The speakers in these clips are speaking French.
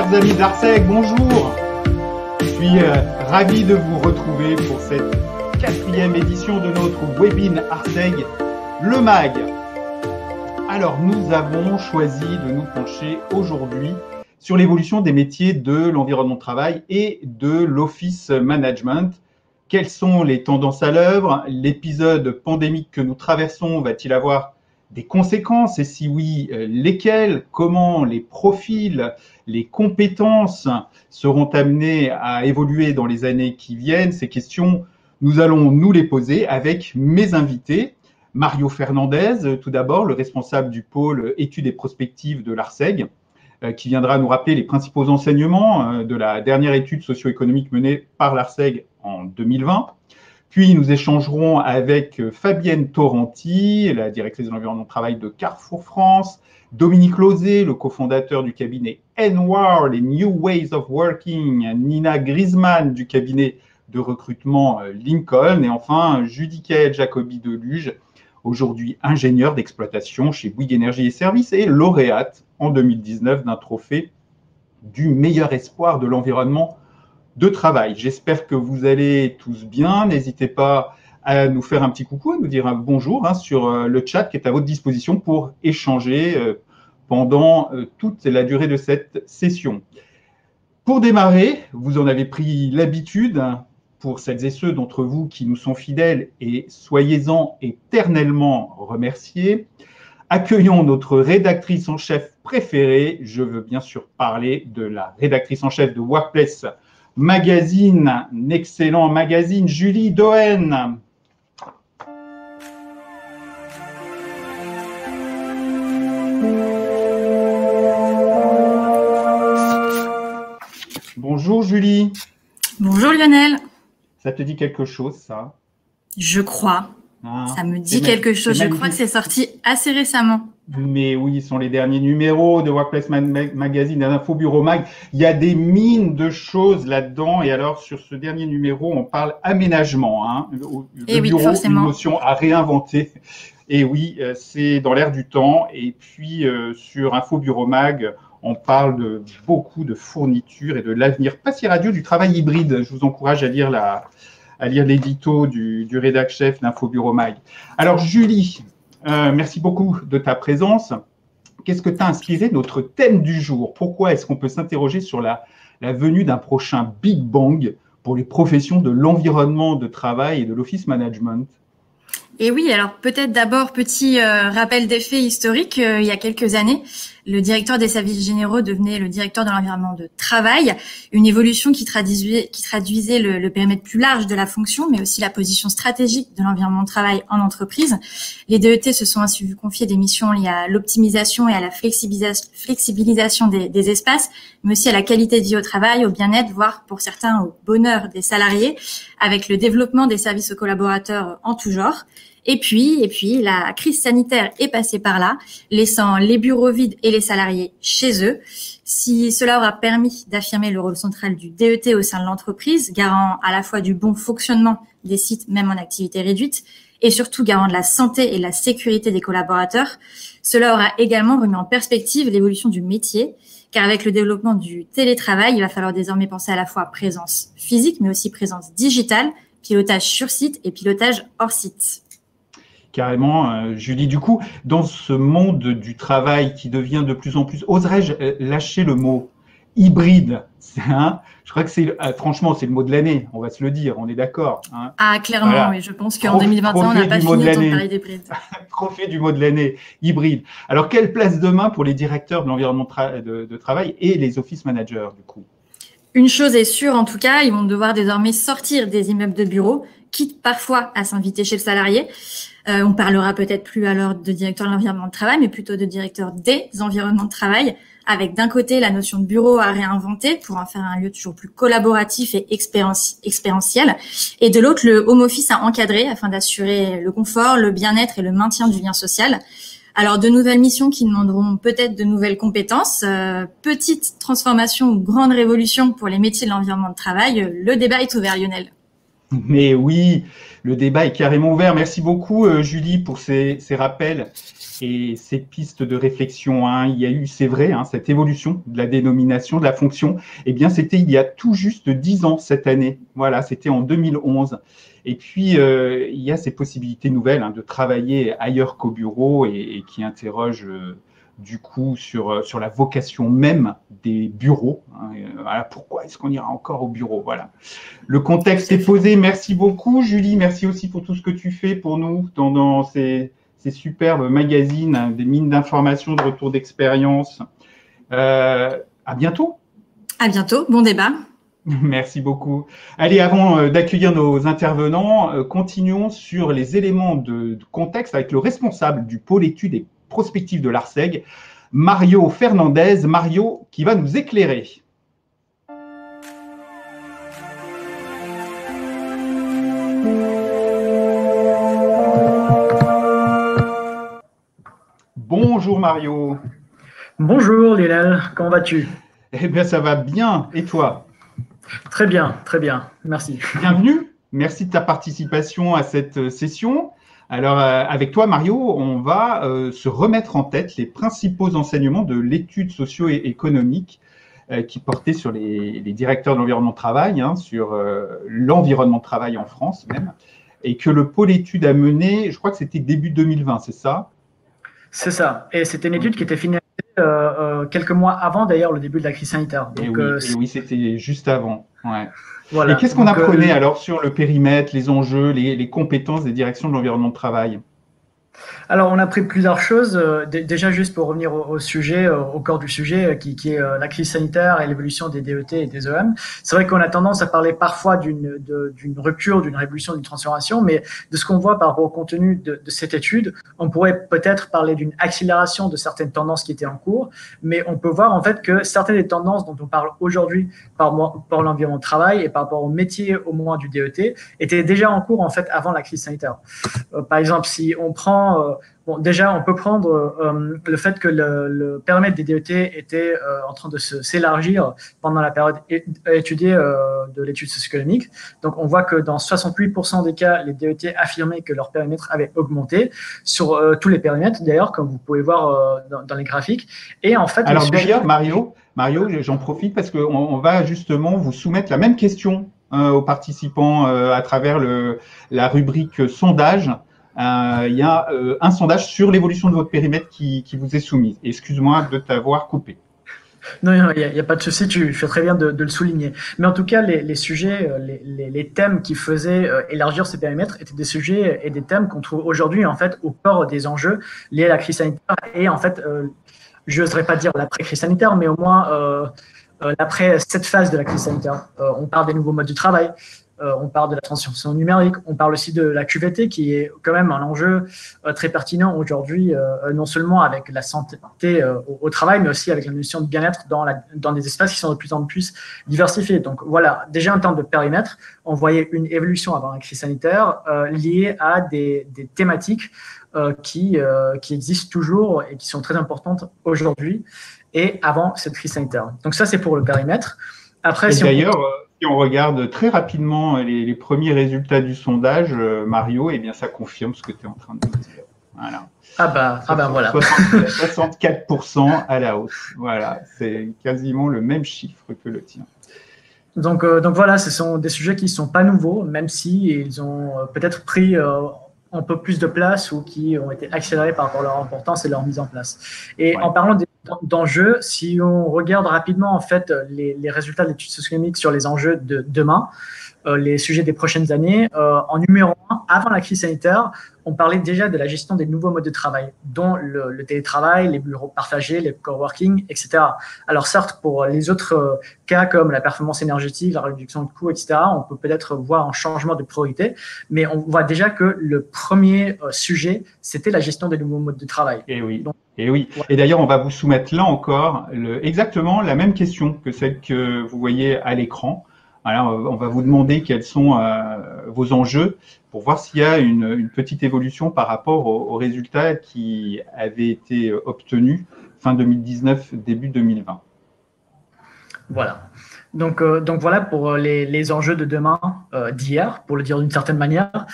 Chers amis d'Arsec, bonjour. Je suis ravi de vous retrouver pour cette 4e édition de notre webin Arsec, le MAG. Alors, nous avons choisi de nous pencher aujourd'hui sur l'évolution des métiers de l'environnement de travail et de l'office management. Quelles sont les tendances à l'œuvre? L'épisode pandémique que nous traversons va-t-il avoir des conséquences? Et si oui, lesquelles? Comment les profils, les compétences seront amenés à évoluer dans les années qui viennent? Ces questions, nous allons nous les poser avec mes invités. Mario Fernandez, tout d'abord, le responsable du pôle études et prospectives de l'Arseg, qui viendra nous rappeler les principaux enseignements de la dernière étude socio-économique menée par l'Arseg en 2020. Puis, nous échangerons avec Fabienne Torrenti, la directrice de l'environnement de travail de Carrefour France, Dominique Lozé, le cofondateur du cabinet NWAR, les New Ways of Working, Nina Griezmann du cabinet de recrutement Lincoln, et enfin Judicaël Jacobi de Luge, aujourd'hui ingénieur d'exploitation chez Bouygues Énergie et Services et lauréate en 2019 d'un trophée du meilleur espoir de l'environnement de travail. J'espère que vous allez tous bien. N'hésitez pas à nous faire un petit coucou, à nous dire un bonjour sur le chat qui est à votre disposition pour échanger pendant toute la durée de cette session. Pour démarrer, vous en avez pris l'habitude, pour celles et ceux d'entre vous qui nous sont fidèles, et soyez-en éternellement remerciés. Accueillons notre rédactrice en chef préférée. Je veux bien sûr parler de la rédactrice en chef de Workplace Magazine, un excellent magazine, Julie Doen. Bonjour Julie. Bonjour Lionel. Ça te dit quelque chose, ça? Je crois. Ça me dit quelque chose. Je crois que c'est sorti assez récemment. Mais oui, ce sont les derniers numéros de Workplace Magazine et d'Infobureau Mag. Il y a des mines de choses là-dedans. Et alors, sur ce dernier numéro, on parle aménagement. Le bureau, forcément. Une notion à réinventer. Et oui, c'est dans l'air du temps. Et puis, sur Infobureau Mag, on parle de beaucoup de fournitures et de l'avenir pas si radieux du travail hybride. Je vous encourage à lire l'édito du rédac-chef d'Infobureau Mag. Alors, Julie, merci beaucoup de ta présence. Qu'est-ce que t'a inspiré notre thème du jour? Pourquoi est-ce qu'on peut s'interroger sur la venue d'un prochain Big Bang pour les professions de l'environnement de travail et de l'office management? Et oui, alors peut-être d'abord, petit rappel des faits historiques. Il y a quelques années, le directeur des services généraux devenait le directeur de l'environnement de travail, une évolution qui traduisait le périmètre plus large de la fonction, mais aussi la position stratégique de l'environnement de travail en entreprise. Les DET se sont ainsi vu confier des missions liées à l'optimisation et à la flexibilisation des espaces, mais aussi à la qualité de vie au travail, au bien-être, voire pour certains au bonheur des salariés, avec le développement des services aux collaborateurs en tout genre. Et puis, la crise sanitaire est passée par là, laissant les bureaux vides et les salariés chez eux. Si cela aura permis d'affirmer le rôle central du DET au sein de l'entreprise, garant à la fois du bon fonctionnement des sites, même en activité réduite, et surtout garant de la santé et de la sécurité des collaborateurs, cela aura également remis en perspective l'évolution du métier, car avec le développement du télétravail, il va falloir désormais penser à la fois présence physique, mais aussi présence digitale, pilotage sur site et pilotage hors site. Carrément, Julie. Du coup, dans ce monde du travail qui devient de plus en plus, oserais-je lâcher le mot hybride? Je crois que franchement, c'est le mot de l'année. On va se le dire, on est d'accord. Ah, clairement, voilà. Oui. Je pense qu'en 2021, on n'a pas fini de parler d'hybride. Trophée du mot de l'année, hybride. Alors, quelle place demain pour les directeurs de l'environnement de travail et les office managers, du coup? Une chose est sûre, en tout cas, ils vont devoir désormais sortir des immeubles de bureaux, quitte parfois à s'inviter chez le salarié. On parlera peut-être plus alors de directeur de l'environnement de travail, mais plutôt de directeur des environnements de travail, avec d'un côté la notion de bureau à réinventer pour en faire un lieu toujours plus collaboratif et expérientiel, et de l'autre le home office à encadrer afin d'assurer le confort, le bien-être et le maintien du lien social. Alors, de nouvelles missions qui demanderont peut-être de nouvelles compétences, petite transformation ou grande révolution pour les métiers de l'environnement de travail, le débat est ouvert, Lionel. Mais oui, le débat est carrément ouvert. Merci beaucoup, Julie, pour ces rappels et ces pistes de réflexion. Hein. Il y a eu, c'est vrai, hein, cette évolution de la dénomination, de la fonction. Eh bien, c'était il y a tout juste 10 ans cette année. Voilà, c'était en 2011. Et puis, il y a ces possibilités nouvelles hein, de travailler ailleurs qu'au bureau et qui interrogent du coup sur la vocation même des bureaux. Hein. Voilà, pourquoi est-ce qu'on ira encore au bureau? Voilà. Le contexte est posé. Merci beaucoup, Julie. Merci aussi pour tout ce que tu fais pour nous dans ces superbes magazines, hein, des mines d'informations, de retour d'expérience. À bientôt. À bientôt. Bon débat. Merci beaucoup. Allez, avant d'accueillir nos intervenants, continuons sur les éléments de contexte avec le responsable du pôle études et prospectives de l'ARSEG, Mario Fernandez. Mario, qui va nous éclairer. Bonjour Mario. Bonjour Lionel, comment vas-tu? Eh bien, ça va bien. Et toi? Très bien, merci. Bienvenue, merci de ta participation à cette session. Alors, avec toi, Mario, on va se remettre en tête les principaux enseignements de l'étude socio-économique qui portait sur les directeurs de l'environnement de travail, hein, sur l'environnement de travail en France même, et que le pôle études a mené, je crois que c'était début 2020, c'est ça? C'est ça, et c'était une étude qui était finalisée quelques mois avant d'ailleurs le début de la crise sanitaire. Donc, et oui, c'était juste avant. Ouais. Voilà. Et qu'est-ce qu'on apprenait alors sur le périmètre, les enjeux, les compétences des directions de l'environnement de travail? Alors, on a pris plusieurs choses. Déjà, juste pour revenir au sujet, au corps du sujet, qui est la crise sanitaire et l'évolution des DET et des EM. C'est vrai qu'on a tendance à parler parfois d'une rupture, d'une révolution, d'une transformation, mais de ce qu'on voit par rapport au contenu de cette étude, on pourrait peut-être parler d'une accélération de certaines tendances qui étaient en cours, mais on peut voir en fait que certaines des tendances dont on parle aujourd'hui par l'environnement de travail et par rapport au métier au moment du DET étaient déjà en cours en fait avant la crise sanitaire. Par exemple, si on prend bon, déjà, on peut prendre le fait que le périmètre des DET était en train de s'élargir pendant la période étudiée de l'étude socio-économique. Donc, on voit que dans 68% des cas, les DET affirmaient que leur périmètre avait augmenté sur tous les périmètres, d'ailleurs, comme vous pouvez voir dans les graphiques. Et en fait, alors d'ailleurs, Mario, j'en profite parce qu'on va justement vous soumettre la même question aux participants à travers la rubrique sondage. Il y a un sondage sur l'évolution de votre périmètre qui vous est soumis. Excuse-moi de t'avoir coupé. Non, il n'y a pas de souci, tu fais très bien de le souligner. Mais en tout cas, les sujets, les thèmes qui faisaient élargir ces périmètres étaient des sujets et des thèmes qu'on trouve aujourd'hui en fait au cœur des enjeux liés à la crise sanitaire et en fait, je n'oserais pas dire l'après-crise sanitaire, mais au moins l'après cette phase de la crise sanitaire. On parle des nouveaux modes du travail. On parle de la transition numérique, on parle aussi de la QVT qui est quand même un enjeu très pertinent aujourd'hui, non seulement avec la santé au travail, mais aussi avec la notion de bien-être dans des espaces qui sont de plus en plus diversifiés. Donc voilà, déjà en termes de périmètre, on voyait une évolution avant la crise sanitaire liée à des thématiques qui existent toujours et qui sont très importantes aujourd'hui et avant cette crise sanitaire. Donc ça, c'est pour le périmètre. Après, si on regarde très rapidement les premiers résultats du sondage, Mario, eh bien, ça confirme ce que tu es en train de dire. Voilà. Voilà. 64% à la hausse. Voilà, c'est quasiment le même chiffre que le tien. Donc voilà, ce sont des sujets qui ne sont pas nouveaux, même si ils ont peut-être pris un peu plus de place ou qui ont été accélérés par rapport à leur importance et leur mise en place. Et en parlant d'enjeux, si on regarde rapidement en fait les résultats de l'étude socio-économique sur les enjeux de demain, les sujets des prochaines années, en numéro 1, avant la crise sanitaire, on parlait déjà de la gestion des nouveaux modes de travail, dont le télétravail, les bureaux partagés, les coworking, etc. Alors certes, pour les autres cas comme la performance énergétique, la réduction de coûts, etc., on peut peut-être voir un changement de priorité, mais on voit déjà que le premier sujet, c'était la gestion des nouveaux modes de travail. Et oui. Donc, et oui. Ouais. Et d'ailleurs, on va vous soumettre là encore exactement la même question que celle que vous voyez à l'écran. Alors, on va vous demander quels sont vos enjeux pour voir s'il y a une petite évolution par rapport aux résultats qui avaient été obtenus fin 2019, début 2020. Voilà. Donc voilà pour les enjeux de demain, d'hier, pour le dire d'une certaine manière,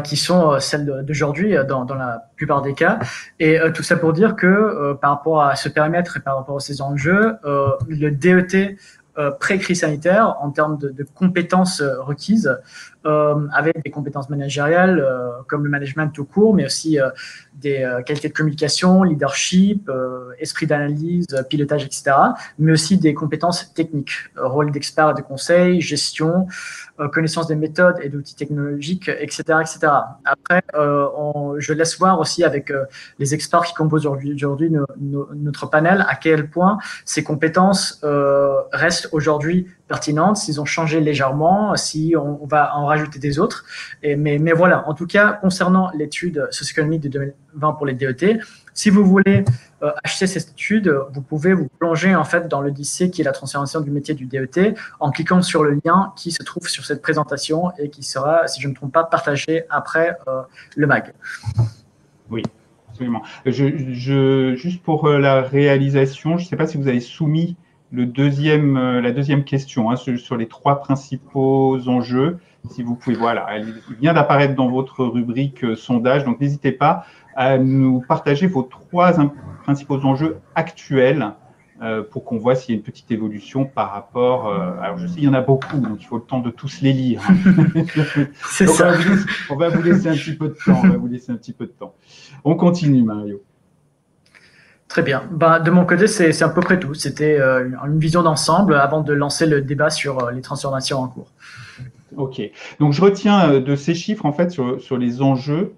qui sont celles d'aujourd'hui dans la plupart des cas. Et tout ça pour dire que par rapport à ce périmètre et par rapport à ces enjeux, le DET pré-crise sanitaire, en termes de compétences requises, avec des compétences managériales comme le management tout court, mais aussi des qualités de communication, leadership, esprit d'analyse, pilotage, etc., mais aussi des compétences techniques, rôle d'expert et de conseil, gestion, connaissance des méthodes et d'outils technologiques, etc., etc. Après, je laisse voir aussi avec les experts qui composent aujourd'hui notre panel à quel point ces compétences restent aujourd'hui pertinentes, s'ils ont changé légèrement, si on va en rajouter des autres. Mais voilà, en tout cas, concernant l'étude socio-économique de 2020 pour les DET, si vous voulez acheter cette étude, vous pouvez vous plonger en fait dans l'Odyssée qui est la transformation du métier du DET en cliquant sur le lien qui se trouve sur cette présentation et qui sera, si je ne me trompe pas, partagé après le MAG. Oui, absolument. Juste pour la réalisation, je ne sais pas si vous avez soumis la deuxième question sur les 3 principaux enjeux. Si vous pouvez, voilà, elle vient d'apparaître dans votre rubrique sondage, donc n'hésitez pas à nous partager vos 3 principaux enjeux actuels pour qu'on voit s'il y a une petite évolution par rapport… alors, je sais qu'il y en a beaucoup, donc il faut le temps de tous les lire. C'est ça. On va vous laisser un petit peu de temps. On continue, Mario. Très bien. De mon côté, c'est à peu près tout. C'était une vision d'ensemble avant de lancer le débat sur les transformations en cours. OK. Donc, je retiens de ces chiffres, en fait, sur les enjeux,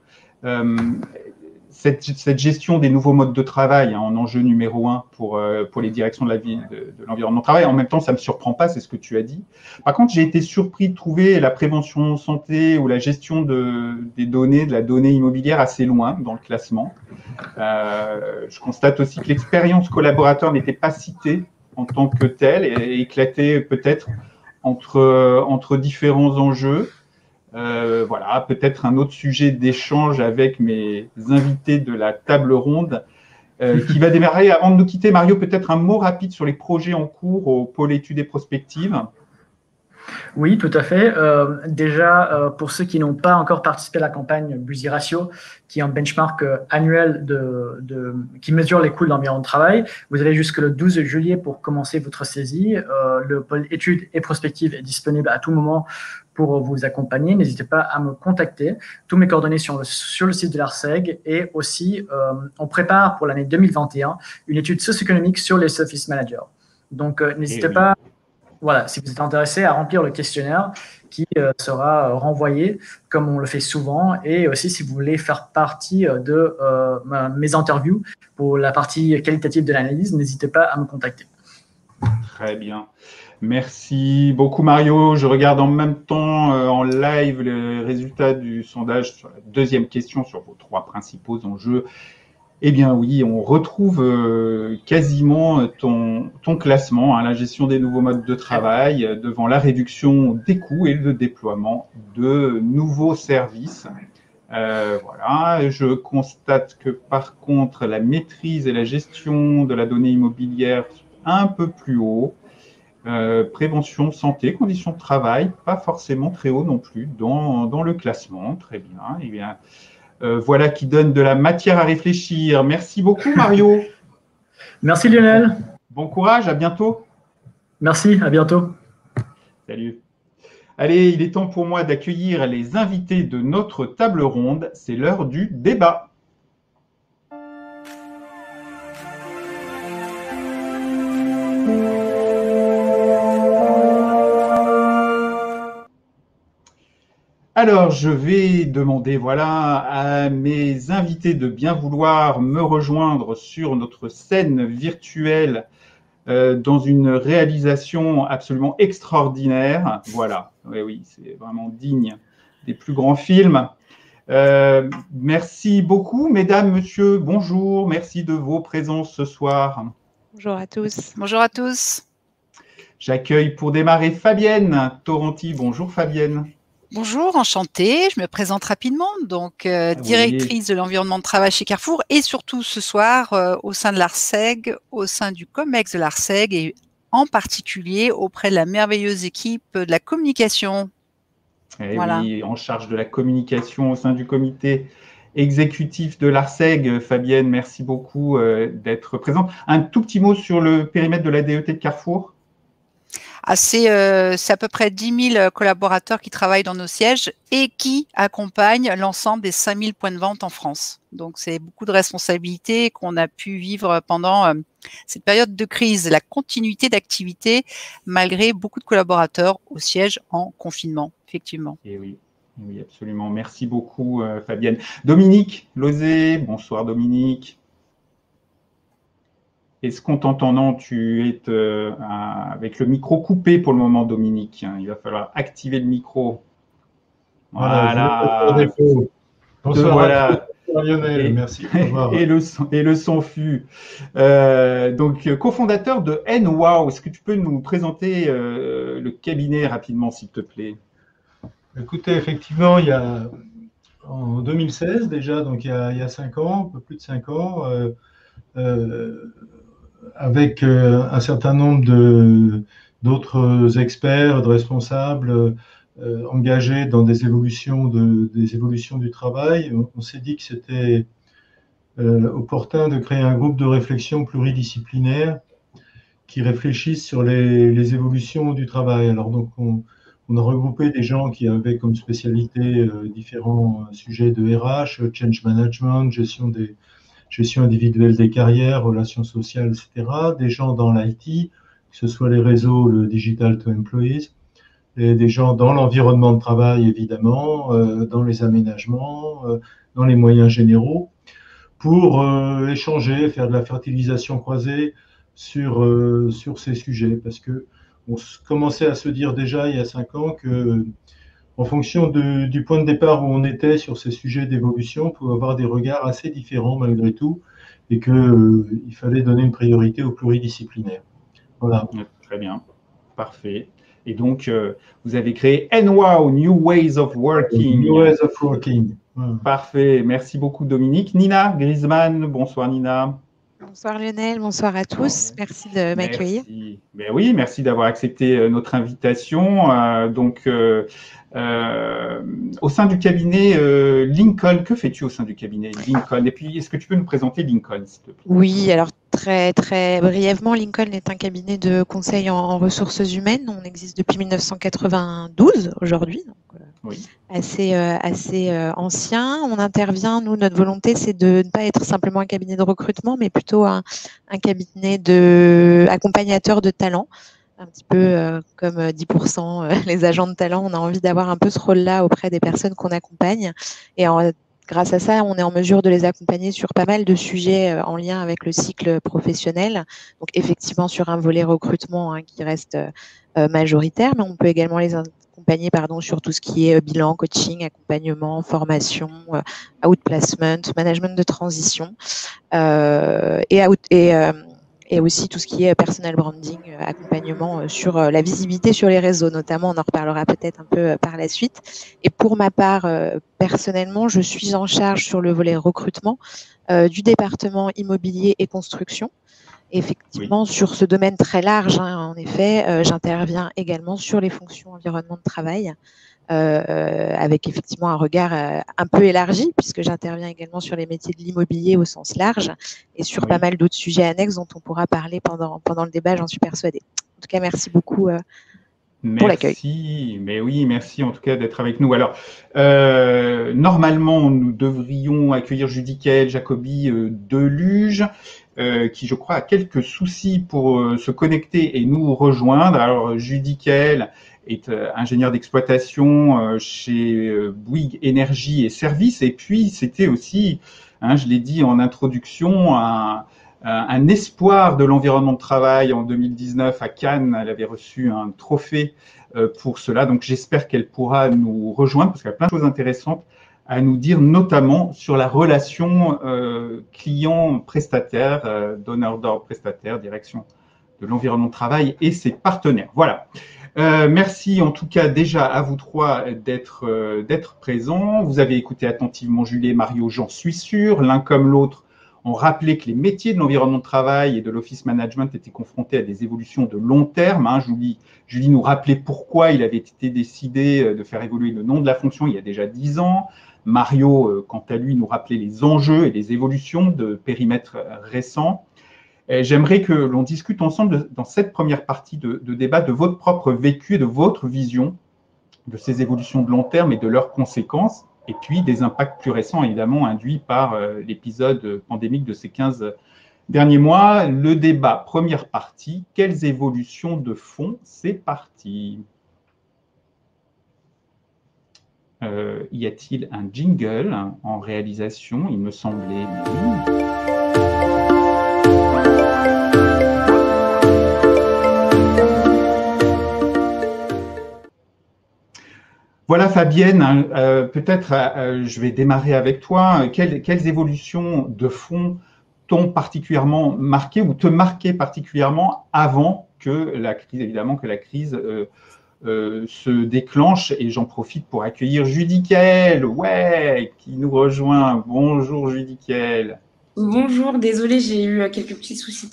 cette gestion des nouveaux modes de travail en enjeu numéro 1 pour les directions de la vie de l'environnement de travail. En même temps, ça ne me surprend pas, c'est ce que tu as dit. Par contre, j'ai été surpris de trouver la prévention santé ou la gestion des données, de la donnée immobilière assez loin dans le classement. Je constate aussi que l'expérience collaborateur n'était pas citée en tant que telle et éclatait peut-être entre différents enjeux. Voilà, peut-être un autre sujet d'échange avec mes invités de la table ronde qui va démarrer. Avant de nous quitter, Mario, peut-être un mot rapide sur les projets en cours au pôle études et prospectives. Oui, tout à fait. Déjà, pour ceux qui n'ont pas encore participé à la campagne Busy Ratio, qui est un benchmark annuel qui mesure les coûts de l'environnement de travail, vous avez jusque le 12 juillet pour commencer votre saisie. Le pôle études et prospectives est disponible à tout moment pour vous accompagner. N'hésitez pas à me contacter. Tous mes coordonnées sur le site de l'ARSEG et aussi, on prépare pour l'année 2021 une étude socio-économique sur les office managers. Donc, n'hésitez pas. Voilà, si vous êtes intéressé à remplir le questionnaire qui sera renvoyé comme on le fait souvent, et aussi si vous voulez faire partie de mes interviews pour la partie qualitative de l'analyse, n'hésitez pas à me contacter. Très bien. Merci beaucoup, Mario. Je regarde en même temps en live les résultats du sondage sur la deuxième question sur vos 3 principaux enjeux. Eh bien oui, on retrouve quasiment ton classement, la gestion des nouveaux modes de travail devant la réduction des coûts et le déploiement de nouveaux services. Voilà, je constate que par contre, la maîtrise et la gestion de la donnée immobilière un peu plus haut. Prévention, santé, conditions de travail, pas forcément très haut non plus dans le classement. Très bien. Eh bien, voilà qui donne de la matière à réfléchir. Merci beaucoup, Mario. Merci, Lionel. Bon courage, à bientôt. Merci, à bientôt. Salut. Allez, il est temps pour moi d'accueillir les invités de notre table ronde. C'est l'heure du débat. Alors, je vais demander à mes invités de bien vouloir me rejoindre sur notre scène virtuelle dans une réalisation absolument extraordinaire. Voilà, oui, c'est vraiment digne des plus grands films. Merci beaucoup, mesdames, messieurs, bonjour. Merci de vos présences ce soir. Bonjour à tous. Bonjour à tous. J'accueille pour démarrer Fabienne Torrenti. Bonjour Fabienne. Bonjour, enchantée. Je me présente rapidement. Donc, directrice de l'environnement de travail chez Carrefour et surtout ce soir au sein de l'ARSEG, au sein du COMEX de l'ARSEG et en particulier auprès de la merveilleuse équipe de la communication. Voilà. Oui, en charge de la communication au sein du comité exécutif de l'ARSEG. Fabienne, merci beaucoup d'être présente. Un tout petit mot sur le périmètre de la DET de Carrefour. C'est à peu près 10 000 collaborateurs qui travaillent dans nos sièges et qui accompagnent l'ensemble des 5 000 points de vente en France. Donc, c'est beaucoup de responsabilités qu'on a pu vivre pendant cette période de crise, la continuité d'activité malgré beaucoup de collaborateurs au siège en confinement, effectivement. Et oui. Oui, absolument. Merci beaucoup, Fabienne. Dominique Lozé, bonsoir Dominique. Est-ce qu'on t'entend? Non, tu es avec le micro coupé pour le moment, Dominique. Il va falloir activer le micro. Voilà. Bonsoir, voilà. Lionel, merci. Et le son fut. Donc, cofondateur de NWOW, est-ce que tu peux nous présenter le cabinet rapidement, s'il te plaît? Écoutez, effectivement, en 2016 déjà, donc il y a 5 ans, un peu plus de 5 ans, avec un certain nombre d'autres experts, de responsables engagés dans des évolutions du travail, on s'est dit que c'était opportun de créer un groupe de réflexion pluridisciplinaire qui réfléchisse sur les évolutions du travail. Alors donc on a regroupé des gens qui avaient comme spécialité différents sujets de RH, change management, gestion individuelle des carrières, relations sociales, etc. Des gens dans l'IT, que ce soit les réseaux, le digital to employees, et des gens dans l'environnement de travail, évidemment, dans les aménagements, dans les moyens généraux, pour échanger, faire de la fertilisation croisée sur ces sujets. Parce que on commençait à se dire déjà il y a 5 ans que, en fonction du point de départ où on était sur ces sujets d'évolution, on pouvait avoir des regards assez différents malgré tout, et qu'il fallait donner une priorité au pluridisciplinaire. Voilà. Très bien, parfait. Et donc, vous avez créé NWOW, New Ways of Working. New Ways of Working. Parfait, merci beaucoup Dominique. Nina Griezmann, bonsoir Nina. Bonsoir Lionel, bonsoir à tous. Merci de m'accueillir. Ben oui, merci d'avoir accepté notre invitation. Au sein du cabinet Lincoln, que fais-tu au sein du cabinet Lincoln? Et puis, est-ce que tu peux nous présenter Lincoln, s'il te plaît? Oui, alors très très brièvement, Lincoln est un cabinet de conseil en ressources humaines. On existe depuis 1992 aujourd'hui, donc oui. assez ancien. On intervient, nous, notre volonté, c'est de ne pas être simplement un cabinet de recrutement, mais plutôt un cabinet accompagnateur de talents. Un petit peu comme 10% les agents de talent, on a envie d'avoir un peu ce rôle-là auprès des personnes qu'on accompagne. Et grâce à ça, on est en mesure de les accompagner sur pas mal de sujets en lien avec le cycle professionnel. Donc effectivement sur un volet recrutement qui reste majoritaire, mais on peut également les accompagner sur tout ce qui est bilan, coaching, accompagnement, formation, outplacement, management de transition et aussi tout ce qui est personal branding, accompagnement sur la visibilité sur les réseaux, notamment, on en reparlera peut-être un peu par la suite. Et pour ma part, personnellement, je suis en charge sur le volet recrutement du département immobilier et construction. Effectivement, oui. Sur ce domaine très large, en effet, j'interviens également sur les fonctions environnement de travail, avec effectivement un regard un peu élargi, puisque j'interviens également sur les métiers de l'immobilier au sens large et sur pas mal d'autres sujets annexes dont on pourra parler pendant le débat, j'en suis persuadée. En tout cas, merci beaucoup pour l'accueil. Mais oui, merci en tout cas d'être avec nous. Alors, normalement, nous devrions accueillir Judicaël Jacobi de Luge, qui, je crois, a quelques soucis pour se connecter et nous rejoindre. Alors, Judicaël est ingénieur d'exploitation chez Bouygues Énergie et Services. Et puis, c'était aussi, je l'ai dit en introduction, un espoir de l'environnement de travail. En 2019, à Cannes, elle avait reçu un trophée pour cela. Donc, j'espère qu'elle pourra nous rejoindre parce qu'elle a plein de choses intéressantes à nous dire, notamment sur la relation client-prestataire, donneur d'ordre prestataire, direction de l'environnement de travail et ses partenaires. Voilà. Merci en tout cas déjà à vous trois d'être présents. Vous avez écouté attentivement Julie et Mario, j'en suis sûr. L'un comme l'autre On rappelait que les métiers de l'environnement de travail et de l'office management étaient confrontés à des évolutions de long terme. Hein. Julie nous rappelait pourquoi il avait été décidé de faire évoluer le nom de la fonction il y a déjà 10 ans. Mario, quant à lui, nous rappelait les enjeux et les évolutions de périmètres récents. J'aimerais que l'on discute ensemble dans cette première partie de débat de votre propre vécu et de votre vision de ces évolutions de long terme et de leurs conséquences, et puis des impacts plus récents, évidemment, induits par l'épisode pandémique de ces 15 derniers mois. Le débat, première partie, quelles évolutions de fond? C'est parti. Y a-t-il un jingle en réalisation? Il me semblait, mais oui. Voilà Fabienne, peut-être je vais démarrer avec toi. Quelles évolutions de fond t'ont particulièrement marqué ou te marquaient particulièrement avant que la crise, évidemment, que la crise se déclenche? Et j'en profite pour accueillir Judicaël, ouais, qui nous rejoint. Bonjour Judicaël. Bonjour, désolée, j'ai eu quelques petits soucis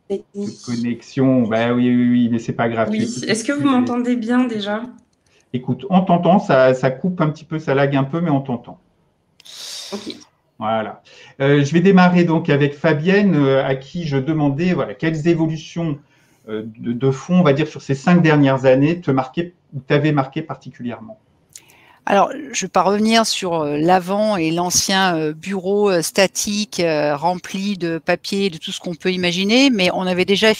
techniques. De connexion, bah oui, mais c'est pas grave. Oui, est-ce que vous m'entendez bien déjà? Écoute, on t'entend, ça coupe un petit peu, ça lag un peu, mais on t'entend. Ok. Voilà. Je vais démarrer donc avec Fabienne, à qui je demandais quelles évolutions de fond, on va dire, sur ces 5 dernières années t'avaient marqué particulièrement. Alors, je ne vais pas revenir sur l'avant et l'ancien bureau statique rempli de papier, de tout ce qu'on peut imaginer, mais on avait déjà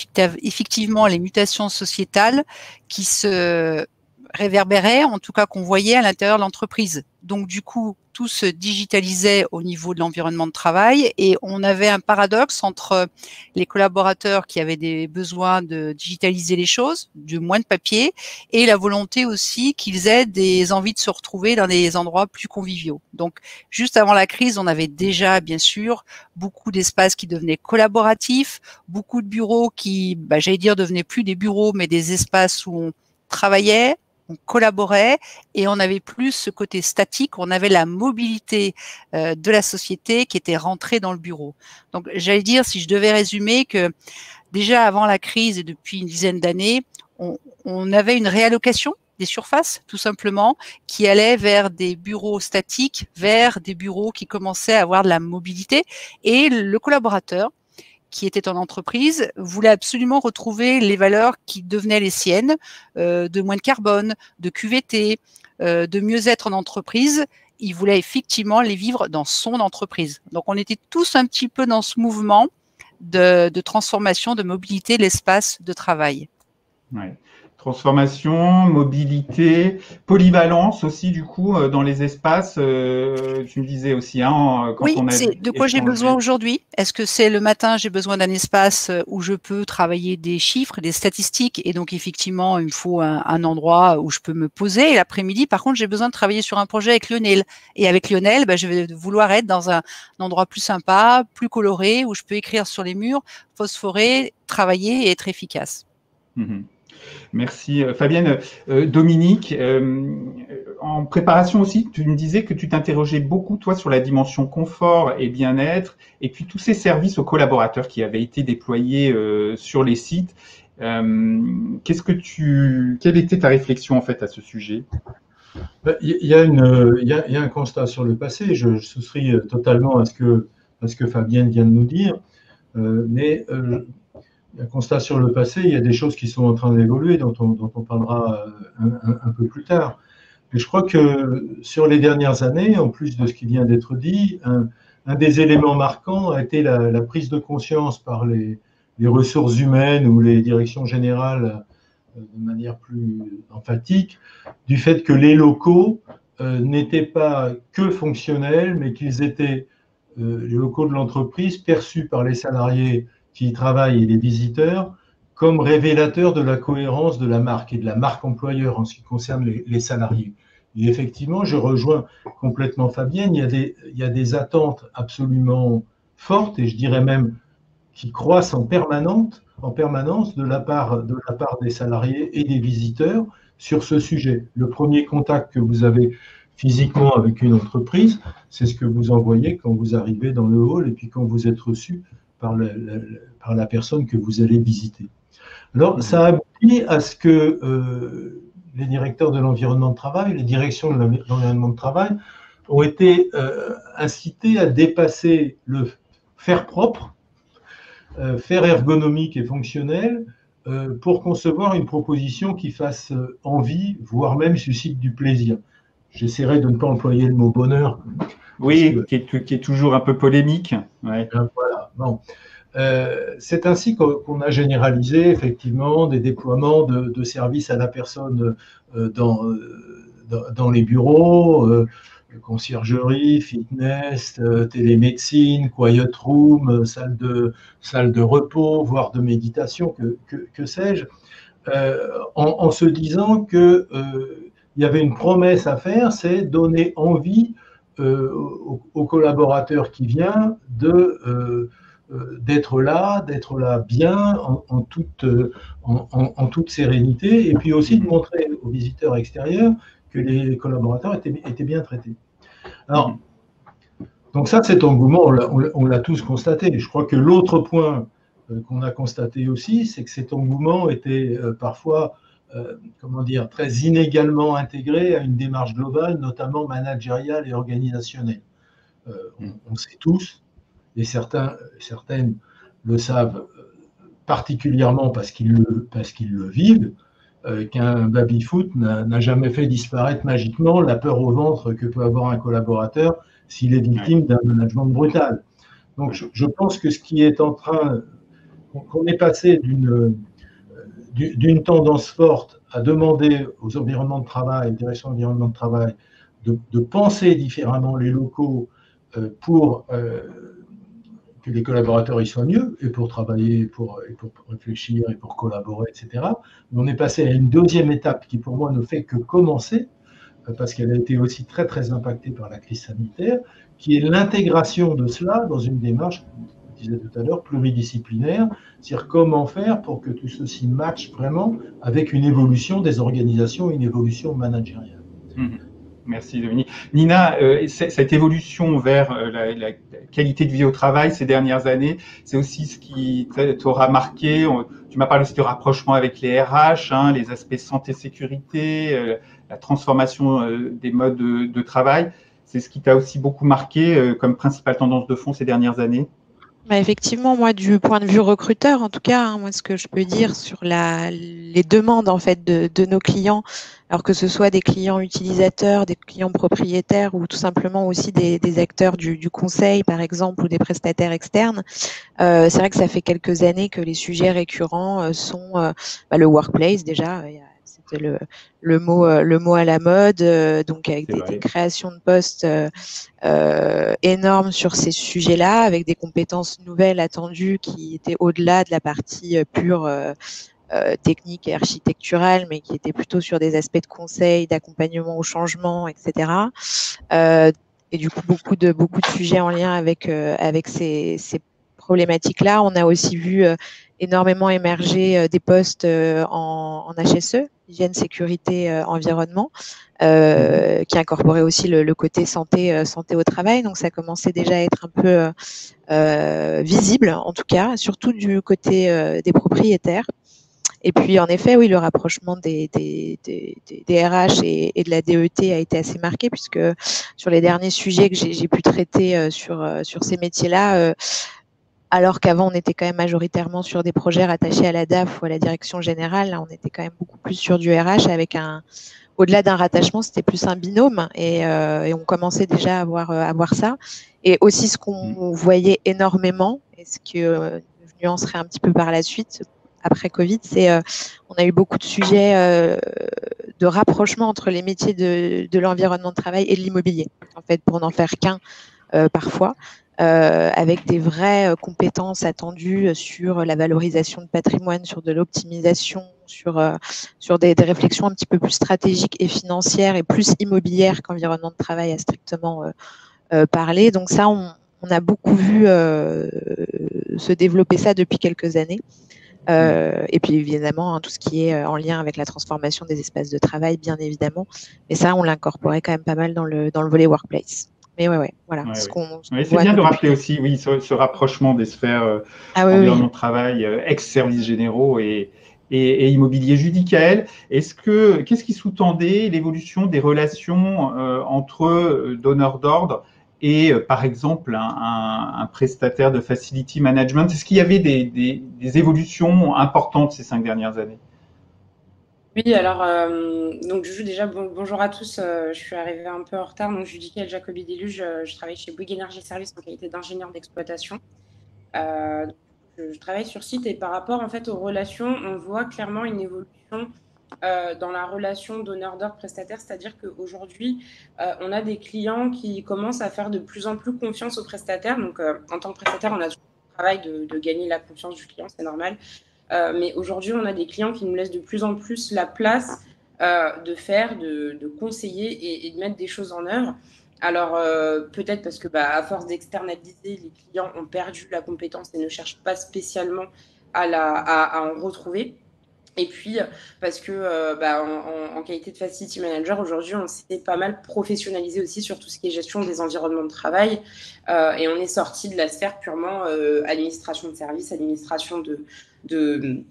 effectivement les mutations sociétales qui se réverbérait, en tout cas qu'on voyait à l'intérieur de l'entreprise. Donc du coup, tout se digitalisait au niveau de l'environnement de travail et on avait un paradoxe entre les collaborateurs qui avaient des besoins de digitaliser les choses, du moins de papier, et la volonté aussi qu'ils aient des envies de se retrouver dans des endroits plus conviviaux. Donc juste avant la crise, on avait déjà bien sûr beaucoup d'espaces qui devenaient collaboratifs, beaucoup de bureaux qui, j'allais dire, devenaient plus des bureaux mais des espaces où on travaillait, on collaborait et on avait plus ce côté statique, on avait la mobilité de la société qui était rentrée dans le bureau. Donc j'allais dire, si je devais résumer, que déjà avant la crise et depuis une dizaine d'années, on avait une réallocation des surfaces, tout simplement, qui allait vers des bureaux statiques, vers des bureaux qui commençaient à avoir de la mobilité, et le collaborateur qui était en entreprise, voulait absolument retrouver les valeurs qui devenaient les siennes, de moins de carbone, de QVT, de mieux-être en entreprise. Il voulait effectivement les vivre dans son entreprise. Donc, on était tous un petit peu dans ce mouvement de transformation, de mobilité de l'espace de travail. Ouais. Transformation, mobilité, polyvalence aussi du coup dans les espaces. Tu me disais aussi quand oui, on a c'est de quoi j'ai besoin aujourd'hui. Est-ce que c'est le matin, j'ai besoin d'un espace où je peux travailler des chiffres, des statistiques, et donc effectivement il me faut un endroit où je peux me poser. Et l'après-midi, par contre, j'ai besoin de travailler sur un projet avec Lionel. Et avec Lionel, je vais vouloir être dans un endroit plus sympa, plus coloré, où je peux écrire sur les murs, phosphorer, travailler et être efficace. Mmh. Merci Fabienne. Dominique, en préparation aussi, tu me disais que tu t'interrogeais beaucoup, toi, sur la dimension confort et bien-être, et puis tous ces services aux collaborateurs qui avaient été déployés sur les sites. Quelle était ta réflexion en fait à ce sujet? Il y a un constat sur le passé. Je souscris totalement à ce que Fabienne vient de nous dire, mais un constat sur le passé, il y a des choses qui sont en train d'évoluer, dont on parlera un peu plus tard. Mais je crois que sur les dernières années, en plus de ce qui vient d'être dit, un des éléments marquants a été la prise de conscience par les ressources humaines ou les directions générales de manière plus emphatique, du fait que les locaux n'étaient pas que fonctionnels, mais qu'ils étaient, les locaux de l'entreprise, perçus par les salariés qui y travaillent et les visiteurs, comme révélateur de la cohérence de la marque et de la marque employeur en ce qui concerne les salariés. Et effectivement, je rejoins complètement Fabienne, il y a des attentes absolument fortes et je dirais même qui croissent en permanence de la part des salariés et des visiteurs sur ce sujet. Le premier contact que vous avez physiquement avec une entreprise, c'est ce que vous envoyez quand vous arrivez dans le hall et puis quand vous êtes reçu par la personne que vous allez visiter. Alors, ça aboutit à ce que les directeurs de l'environnement de travail, les directions de l'environnement de travail ont été incités à dépasser le faire propre, faire ergonomique et fonctionnel, pour concevoir une proposition qui fasse envie, voire même suscite du plaisir. J'essaierai de ne pas employer le mot bonheur. Oui, qui est toujours un peu polémique. Ouais. Voilà. Bon. C'est ainsi qu'on a généralisé effectivement des déploiements de services à la personne dans les bureaux, conciergerie, fitness, télémédecine, quiet room, salle de repos, voire de méditation, que sais-je, en se disant que il y avait une promesse à faire, c'est donner envie aux collaborateurs qui viennent d'être là bien, en toute sérénité, et puis aussi de montrer aux visiteurs extérieurs que les collaborateurs étaient bien traités. Alors, donc ça, cet engouement, on l'a tous constaté. Je crois que l'autre point qu'on a constaté aussi, c'est que cet engouement était parfois, très inégalement intégré à une démarche globale, notamment managériale et organisationnelle. On sait tous, et certaines le savent particulièrement parce qu'ils le vivent, qu'un baby-foot n'a jamais fait disparaître magiquement la peur au ventre que peut avoir un collaborateur s'il est victime d'un management brutal. Donc je pense que ce qui est en train, qu'on est passé d'une tendance forte à demander aux environnements de travail, directions d'environnement de travail, de penser différemment les locaux pour que les collaborateurs y soient mieux, et pour travailler, pour réfléchir, et pour collaborer, etc. Mais on est passé à une deuxième étape qui, pour moi, ne fait que commencer, parce qu'elle a été aussi très, très impactée par la crise sanitaire, qui est l'intégration de cela dans une démarche, je disais tout à l'heure, pluridisciplinaire, c'est-à-dire comment faire pour que tout ceci matche vraiment avec une évolution des organisations, une évolution managériale. Merci Dominique. Nina, cette évolution vers la qualité de vie au travail ces dernières années, c'est aussi ce qui t'aura marqué. Tu m'as parlé aussi de rapprochement avec les RH, les aspects santé-sécurité, la transformation des modes de travail. C'est ce qui t'a aussi beaucoup marqué comme principale tendance de fond ces dernières années? Effectivement, moi, du point de vue recruteur, en tout cas, moi, ce que je peux dire sur les demandes en fait de nos clients, alors que ce soit des clients utilisateurs, des clients propriétaires ou tout simplement aussi des acteurs du conseil, par exemple, ou des prestataires externes, c'est vrai que ça fait quelques années que les sujets récurrents sont le workplace déjà. C'était le mot à la mode, donc avec des créations de postes énormes sur ces sujets-là, avec des compétences nouvelles attendues qui étaient au-delà de la partie pure technique et architecturale, mais qui étaient plutôt sur des aspects de conseil, d'accompagnement au changement, etc. Et du coup, beaucoup de sujets en lien avec ces problématiques-là. On a aussi vu énormément émerger des postes en HSE, hygiène, sécurité, environnement, qui incorporait aussi le côté santé au travail. Donc, ça commençait déjà à être un peu visible, en tout cas, surtout du côté des propriétaires. Et puis, en effet, oui, le rapprochement des RH et de la DET a été assez marqué, puisque sur les derniers sujets que j'ai pu traiter sur ces métiers-là, alors qu'avant, on était quand même majoritairement sur des projets rattachés à la DAF ou à la direction générale. Là, on était quand même beaucoup plus sur du RH avec au-delà d'un rattachement, c'était plus un binôme et on commençait déjà à voir ça. Et aussi, ce qu'on voyait énormément, et ce que je nuancerai un petit peu par la suite, après Covid, c'est on a eu beaucoup de sujets de rapprochement entre les métiers de l'environnement de travail et de l'immobilier, en fait, pour n'en faire qu'un parfois. Avec des vraies compétences attendues sur la valorisation de patrimoine, sur de l'optimisation, sur des réflexions un petit peu plus stratégiques et financières et plus immobilières qu'environnement de travail à strictement parler. Donc ça, on a beaucoup vu se développer ça depuis quelques années. Et puis évidemment, tout ce qui est en lien avec la transformation des espaces de travail, bien évidemment. Mais ça, on l'incorporait quand même pas mal dans le volet workplace. Mais ouais, voilà. C'est bien de rappeler aussi, oui, ce rapprochement des sphères environnement de travail, ex-services généraux et immobilier. Judy Kael, qu'est-ce qui sous-tendait l'évolution des relations entre donneurs d'ordre et, par exemple, un prestataire de facility management? Est-ce qu'il y avait des évolutions importantes ces 5 dernières années? Oui, alors, donc déjà, bonjour à tous, je suis arrivée un peu en retard, donc Judy Kael Jacobi-Deluge, je travaille chez Bouygues Energy Services en qualité d'ingénieur d'exploitation. Je travaille sur site et par rapport en fait aux relations, on voit clairement une évolution dans la relation donneur d'ordre prestataire, c'est-à-dire qu'aujourd'hui, on a des clients qui commencent à faire de plus en plus confiance aux prestataires. Donc, en tant que prestataire, on a toujours le travail de gagner la confiance du client, c'est normal. Mais aujourd'hui, on a des clients qui nous laissent de plus en plus la place de faire, de conseiller et de mettre des choses en œuvre. Alors, peut-être parce que, à force d'externaliser, les clients ont perdu la compétence et ne cherchent pas spécialement à en retrouver. Et puis, parce que en qualité de facility manager, aujourd'hui, on s'est pas mal professionnalisé aussi sur tout ce qui est gestion des environnements de travail. Et on est sorti de la sphère purement administration de service, administration de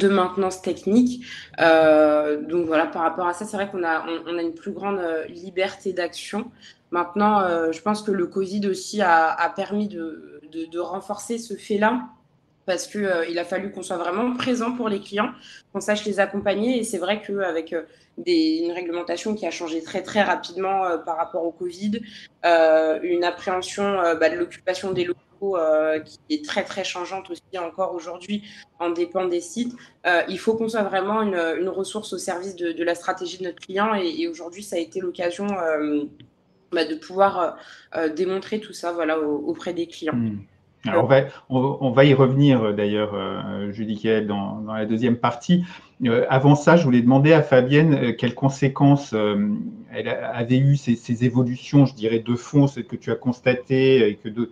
maintenance technique. Donc voilà, par rapport à ça, c'est vrai qu'on a une plus grande liberté d'action. Maintenant, je pense que le Covid aussi a permis de renforcer ce fait-là, parce qu'il a fallu qu'on soit vraiment présent pour les clients, qu'on sache les accompagner. Et c'est vrai qu'avec une réglementation qui a changé très, très rapidement par rapport au Covid, une appréhension de l'occupation des locaux qui est très, très changeante aussi encore aujourd'hui en dépend des sites. Il faut qu'on soit vraiment une ressource au service de la stratégie de notre client. Et aujourd'hui, ça a été l'occasion de pouvoir démontrer tout ça auprès des clients. Alors on va y revenir d'ailleurs, Judy Kael, dans la deuxième partie. Avant ça, je voulais demander à Fabienne quelles conséquences elle avait eu ces évolutions, je dirais, de fond, ce que tu as constaté et que dont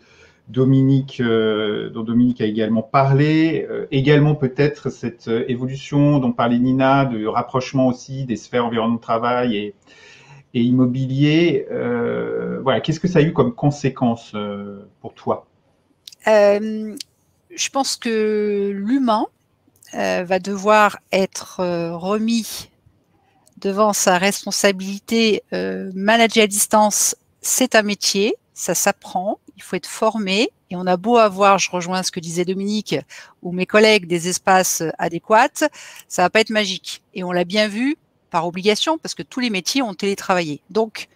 Dominique a également parlé. Également peut-être cette évolution dont parlait Nina, de rapprochement aussi des sphères environnement de travail et immobilier. Voilà, qu'est-ce que ça a eu comme conséquence pour toi? Je pense que l'humain va devoir être remis devant sa responsabilité. Manager à distance, c'est un métier, ça s'apprend, il faut être formé. Et on a beau avoir, je rejoins ce que disait Dominique ou mes collègues, des espaces adéquats, ça va pas être magique. Et on l'a bien vu par obligation, parce que tous les métiers ont télétravaillé. Donc,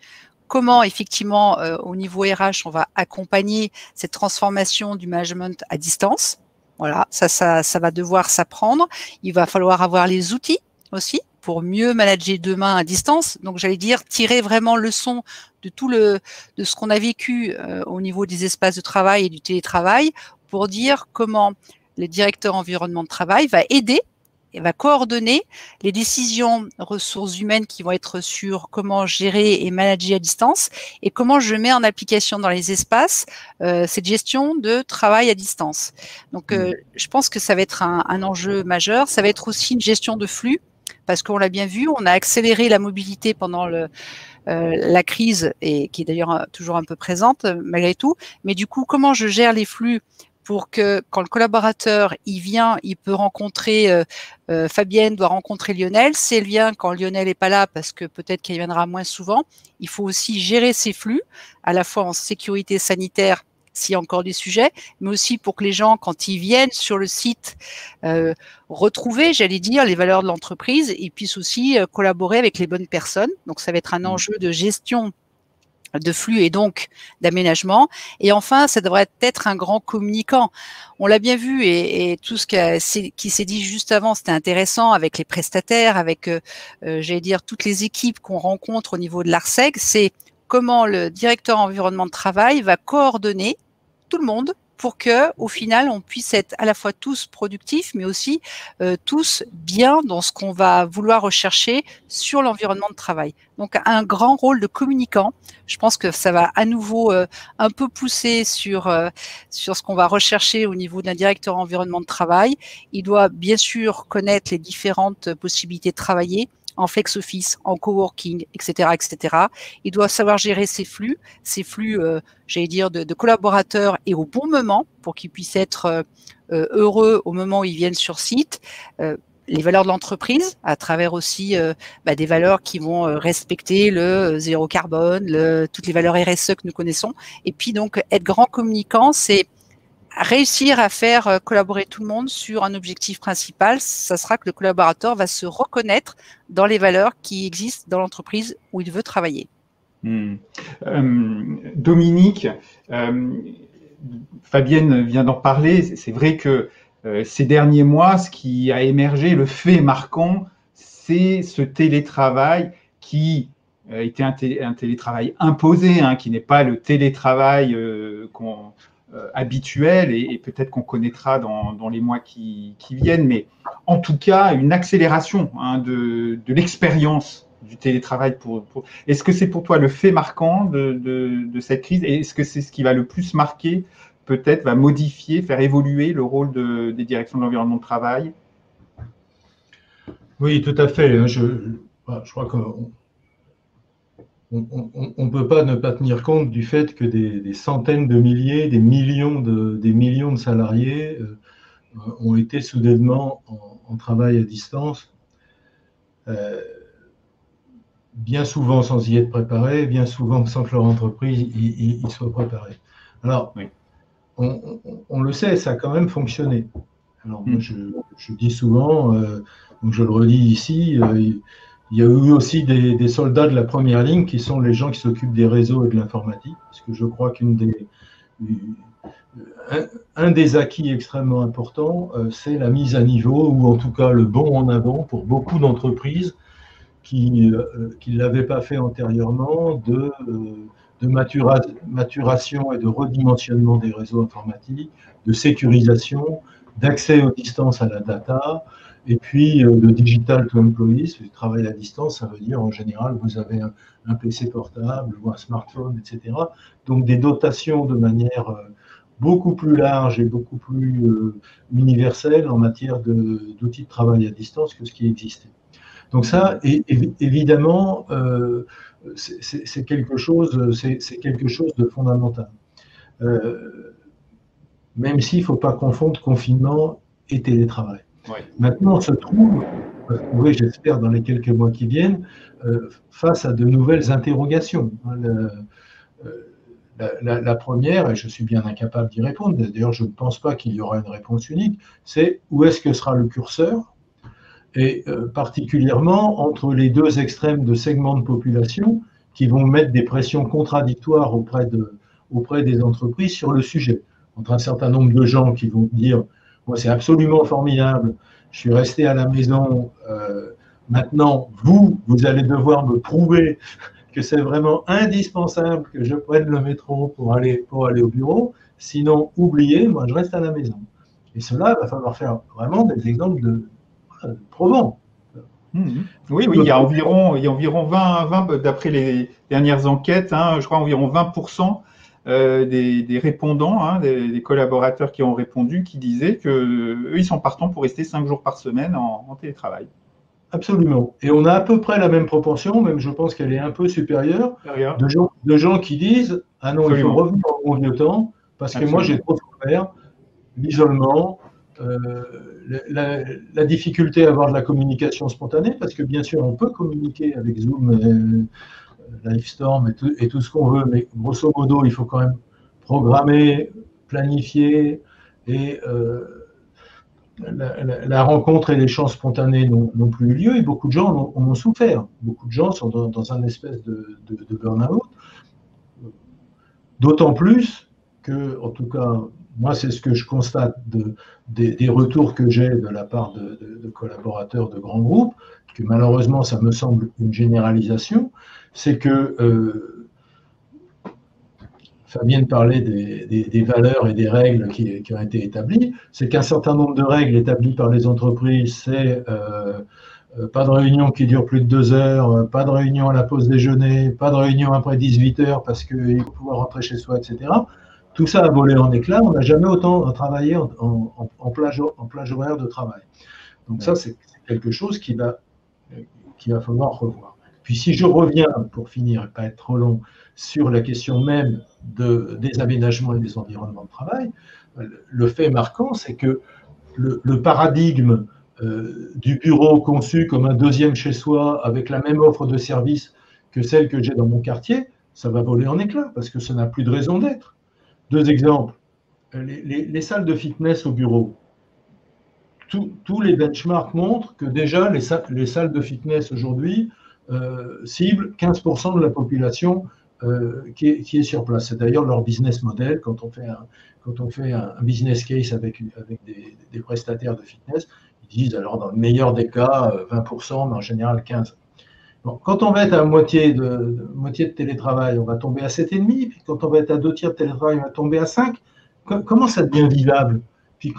comment effectivement au niveau RH on va accompagner cette transformation du management à distance. Voilà, ça va devoir s'apprendre. Il va falloir avoir les outils aussi pour mieux manager demain à distance. Donc j'allais dire tirer vraiment leçon de de ce qu'on a vécu au niveau des espaces de travail et du télétravail pour dire comment le directeur environnement de travail va aider et va coordonner les décisions ressources humaines qui vont être sur comment gérer et manager à distance et comment je mets en application dans les espaces cette gestion de travail à distance. Donc, je pense que ça va être un enjeu majeur. Ça va être aussi une gestion de flux parce qu'on l'a bien vu, on a accéléré la mobilité pendant la crise et qui est d'ailleurs toujours un peu présente malgré tout. Mais du coup, comment je gère les flux pour que quand le collaborateur il vient, il peut rencontrer Fabienne, doit rencontrer Lionel. Si elle vient quand Lionel est pas là, parce que peut-être qu'elle viendra moins souvent, il faut aussi gérer ces flux, à la fois en sécurité sanitaire, s'il y a encore des sujets, mais aussi pour que les gens, quand ils viennent sur le site, retrouver, j'allais dire, les valeurs de l'entreprise et puissent aussi collaborer avec les bonnes personnes. Donc, ça va être un enjeu de gestion de flux et donc d'aménagement. Et enfin, ça devrait être un grand communicant. On l'a bien vu et tout ce qui s'est dit juste avant, c'était intéressant avec les prestataires, avec, j'allais dire, toutes les équipes qu'on rencontre au niveau de l'ARCEG, c'est comment le directeur environnement de travail va coordonner tout le monde pour que, au final, on puisse être à la fois tous productifs, mais aussi tous bien dans ce qu'on va vouloir rechercher sur l'environnement de travail. Donc, un grand rôle de communicant. Je pense que ça va à nouveau un peu pousser sur ce qu'on va rechercher au niveau d'un directeur environnement de travail. Il doit bien sûr connaître les différentes possibilités de travailler en flex office, en coworking, etc., etc. Il doit savoir gérer ses flux, j'allais dire, de collaborateurs et au bon moment pour qu'ils puissent être heureux au moment où ils viennent sur site. Les valeurs de l'entreprise, à travers aussi des valeurs qui vont respecter le zéro carbone, toutes les valeurs RSE que nous connaissons. Et puis donc, être grand communicant, c'est réussir à faire collaborer tout le monde sur un objectif principal. Ça sera que le collaborateur va se reconnaître dans les valeurs qui existent dans l'entreprise où il veut travailler. Dominique, Fabienne vient d'en parler. C'est vrai que ces derniers mois, ce qui a émergé, le fait marquant, c'est ce télétravail qui était un télétravail imposé, qui n'est pas le télétravail habituel et peut-être qu'on connaîtra dans les mois qui viennent, mais en tout cas, une accélération de l'expérience du télétravail. Est-ce que c'est pour toi le fait marquant de cette crise et est-ce que c'est ce qui va le plus marquer, peut-être va modifier, faire évoluer le rôle des directions de l'environnement de travail? Oui, tout à fait. Je crois qu'on ne peut pas ne pas tenir compte du fait que des centaines de milliers, des millions de salariés ont été soudainement en travail à distance, bien souvent sans y être préparés, bien souvent sans que leur entreprise y soit préparée. Alors, oui. On le sait, ça a quand même fonctionné. Alors, moi, je dis souvent, donc je le redis ici, il y a eu aussi des soldats de la première ligne qui sont les gens qui s'occupent des réseaux et de l'informatique, parce que je crois un des acquis extrêmement importants, c'est la mise à niveau, ou en tout cas le bond en avant pour beaucoup d'entreprises qui ne l'avaient pas fait antérieurement de maturation et de redimensionnement des réseaux informatiques, de sécurisation, d'accès aux distances à la data, et puis le digital to employees, le travail à distance, ça veut dire en général vous avez un PC portable ou un smartphone, etc. Donc des dotations de manière beaucoup plus large et beaucoup plus universelle en matière d'outils de travail à distance que ce qui existait. Donc ça, évidemment, c'est quelque chose de fondamental. Même s'il ne faut pas confondre confinement et télétravail. Ouais. Maintenant, on se trouve, j'espère, dans les quelques mois qui viennent, face à de nouvelles interrogations. La première, et je suis bien incapable d'y répondre, d'ailleurs je ne pense pas qu'il y aura une réponse unique, c'est où est-ce que sera le curseur, et particulièrement entre les deux extrêmes de segments de population qui vont mettre des pressions contradictoires auprès des entreprises sur le sujet. Entre un certain nombre de gens qui vont dire « moi c'est absolument formidable, je suis resté à la maison, maintenant vous allez devoir me prouver que c'est vraiment indispensable que je prenne le métro pour aller au bureau, sinon oubliez, moi je reste à la maison ». Et cela, il va falloir faire vraiment des exemples probants. Oui, il y a environ 20 d'après les dernières enquêtes, je crois environ 20% des répondants, des collaborateurs qui ont répondu, qui disaient qu'eux, ils sont partants pour rester 5 jours par semaine en télétravail. Absolument. Et on a à peu près la même proportion, même je pense qu'elle est un peu supérieure, de gens qui disent « Ah non, absolument. Il faut revenir au bon vieux temps, parce que moi j'ai trop souffert, l'isolement, la difficulté à avoir de la communication spontanée, parce que bien sûr on peut communiquer avec Zoom, Livestorm et tout ce qu'on veut, mais grosso modo il faut quand même programmer, planifier, et la rencontre et l'échange spontané n'ont plus eu lieu, et beaucoup de gens en ont souffert. Beaucoup de gens sont dans un espèce de burn-out, d'autant plus que, en tout cas, moi, c'est ce que je constate des retours que j'ai de la part de collaborateurs de grands groupes, que malheureusement, ça me semble une généralisation, c'est que Fabienne parlait des valeurs et des règles qui ont été établies. C'est qu'un certain nombre de règles établies par les entreprises, c'est pas de réunion qui dure plus de 2 heures, pas de réunion à la pause déjeuner, pas de réunion après 18 heures parce qu'il faut pouvoir rentrer chez soi, etc. Tout ça a volé en éclats. On n'a jamais autant travaillé en plage horaire de travail. Donc ça, c'est quelque chose qu'il va falloir revoir. Puis si je reviens, pour finir et pas être trop long, sur la question même des aménagements et des environnements de travail, le fait marquant, c'est que le paradigme du bureau conçu comme un deuxième chez soi, avec la même offre de service que celle que j'ai dans mon quartier, ça va voler en éclats, parce que ça n'a plus de raison d'être. 2 exemples. Les salles de fitness au bureau. Tous les benchmarks montrent que déjà les salles de fitness aujourd'hui ciblent 15% de la population qui est sur place. C'est d'ailleurs leur business model. Quand on fait un business case avec des prestataires de fitness, ils disent alors dans le meilleur des cas 20%, mais en général 15%. Bon, quand on va être à moitié de télétravail, on va tomber à 7,5, puis quand on va être à 2 tiers de télétravail, on va tomber à 5. Comment ça devient vivable? Puis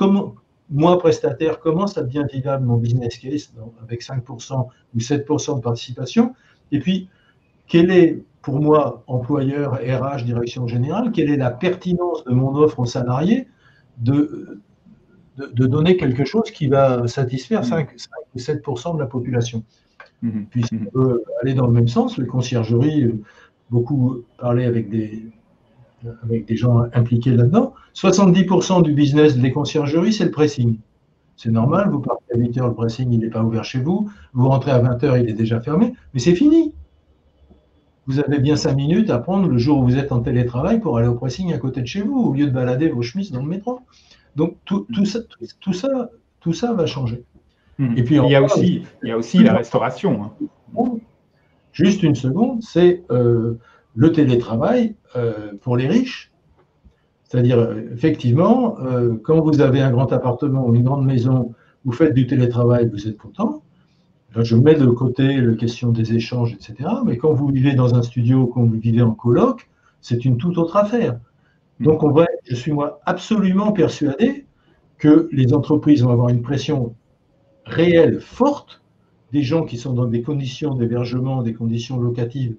moi, prestataire, comment ça devient vivable mon business case avec 5% ou 7% de participation? Et puis, quel est, pour moi, employeur, RH, direction générale, quelle est la pertinence de mon offre aux salariés de donner quelque chose qui va satisfaire 5 ou 7% de la population? Puis, ça peut aller dans le même sens. Les conciergeries, beaucoup parlé avec des gens impliqués là-dedans. 70% du business des conciergeries, c'est le pressing. C'est normal, vous partez à 8 heures, le pressing, il n'est pas ouvert chez vous. Vous rentrez à 20 heures, il est déjà fermé. Mais c'est fini. Vous avez bien 5 minutes à prendre le jour où vous êtes en télétravail pour aller au pressing à côté de chez vous, au lieu de balader vos chemises dans le métro. Donc, tout ça va changer. Et puis, il y a aussi la restauration. Juste une seconde, c'est le télétravail pour les riches. C'est-à-dire, effectivement, quand vous avez un grand appartement ou une grande maison, vous faites du télétravail, vous êtes content. Là, je mets de côté la question des échanges, etc. Mais quand vous vivez dans un studio, quand vous vivez en coloc, c'est une toute autre affaire. Donc, je suis moi absolument persuadé que les entreprises vont avoir une pression réelle, forte, des gens qui sont dans des conditions d'hébergement, des conditions locatives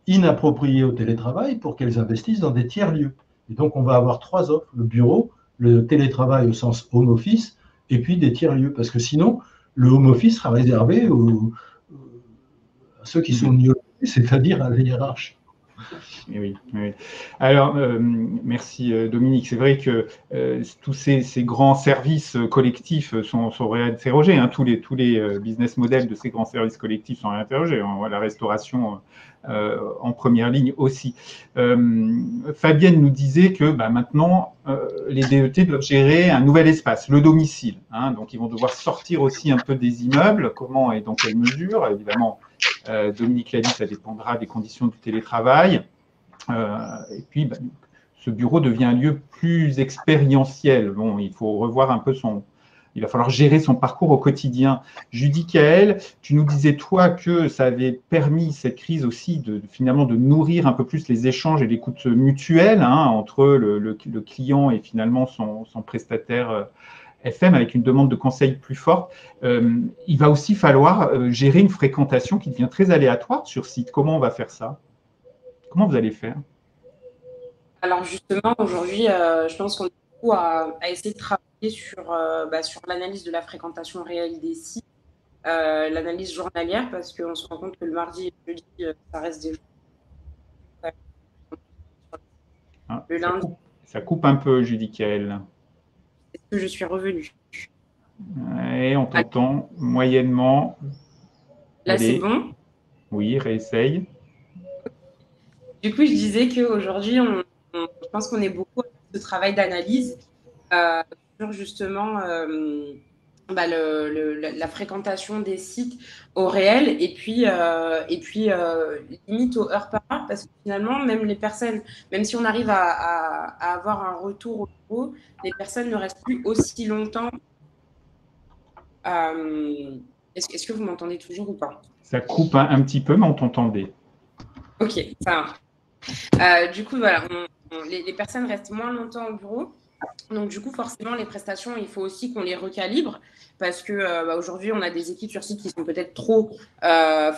inappropriées au télétravail pour qu'elles investissent dans des tiers-lieux. Et donc, on va avoir 3 offres, le bureau, le télétravail au sens home office, et puis des tiers-lieux. Parce que sinon, le home office sera réservé à ceux qui sont mieux, c'est-à-dire à la hiérarchie. Oui. Alors, merci Dominique. C'est vrai que tous ces grands services collectifs sont réinterrogés. Hein. Tous les business models de ces grands services collectifs sont réinterrogés. On voit la restauration en première ligne aussi. Fabienne nous disait que maintenant, les DET doivent gérer un nouvel espace, le domicile. Hein. Donc, ils vont devoir sortir aussi un peu des immeubles. Comment et dans quelle mesure? Évidemment, Dominique l'a dit, ça dépendra des conditions du télétravail. Et puis, ce bureau devient un lieu plus expérientiel. Bon, il faut revoir un peu il va falloir gérer son parcours au quotidien. Judy Kael, tu nous disais, toi, que ça avait permis, cette crise aussi, finalement, de nourrir un peu plus les échanges et l'écoute mutuelle entre le client et finalement son prestataire FM, avec une demande de conseil plus forte. Il va aussi falloir gérer une fréquentation qui devient très aléatoire sur site. Comment on va faire ça? Comment vous allez faire? Alors justement, aujourd'hui, je pense qu'on est beaucoup à essayer de travailler sur l'analyse de la fréquentation réelle des sites, l'analyse journalière, parce qu'on se rend compte que le mardi et le jeudi, ça reste des jours. Le lundi. Ça coupe un peu, Judy Kael. Est-ce que je suis revenue? Et on t'entend moyennement. Là, c'est bon? Oui, réessaye. Du coup, je disais qu'aujourd'hui, je pense qu'on est beaucoup à ce travail d'analyse sur justement la fréquentation des sites au réel et puis limite aux heures par heure, parce que finalement, même les personnes, même si on arrive à avoir un retour au bureau, les personnes ne restent plus aussi longtemps. Est-ce que vous m'entendez toujours ou pas? Ça coupe un petit peu, mais on t'entendait. Ok, ça marche. Du coup, voilà, les personnes restent moins longtemps au bureau. Donc, du coup, forcément, les prestations, il faut aussi qu'on les recalibre parce que aujourd'hui, on a des équipes sur site qui sont peut-être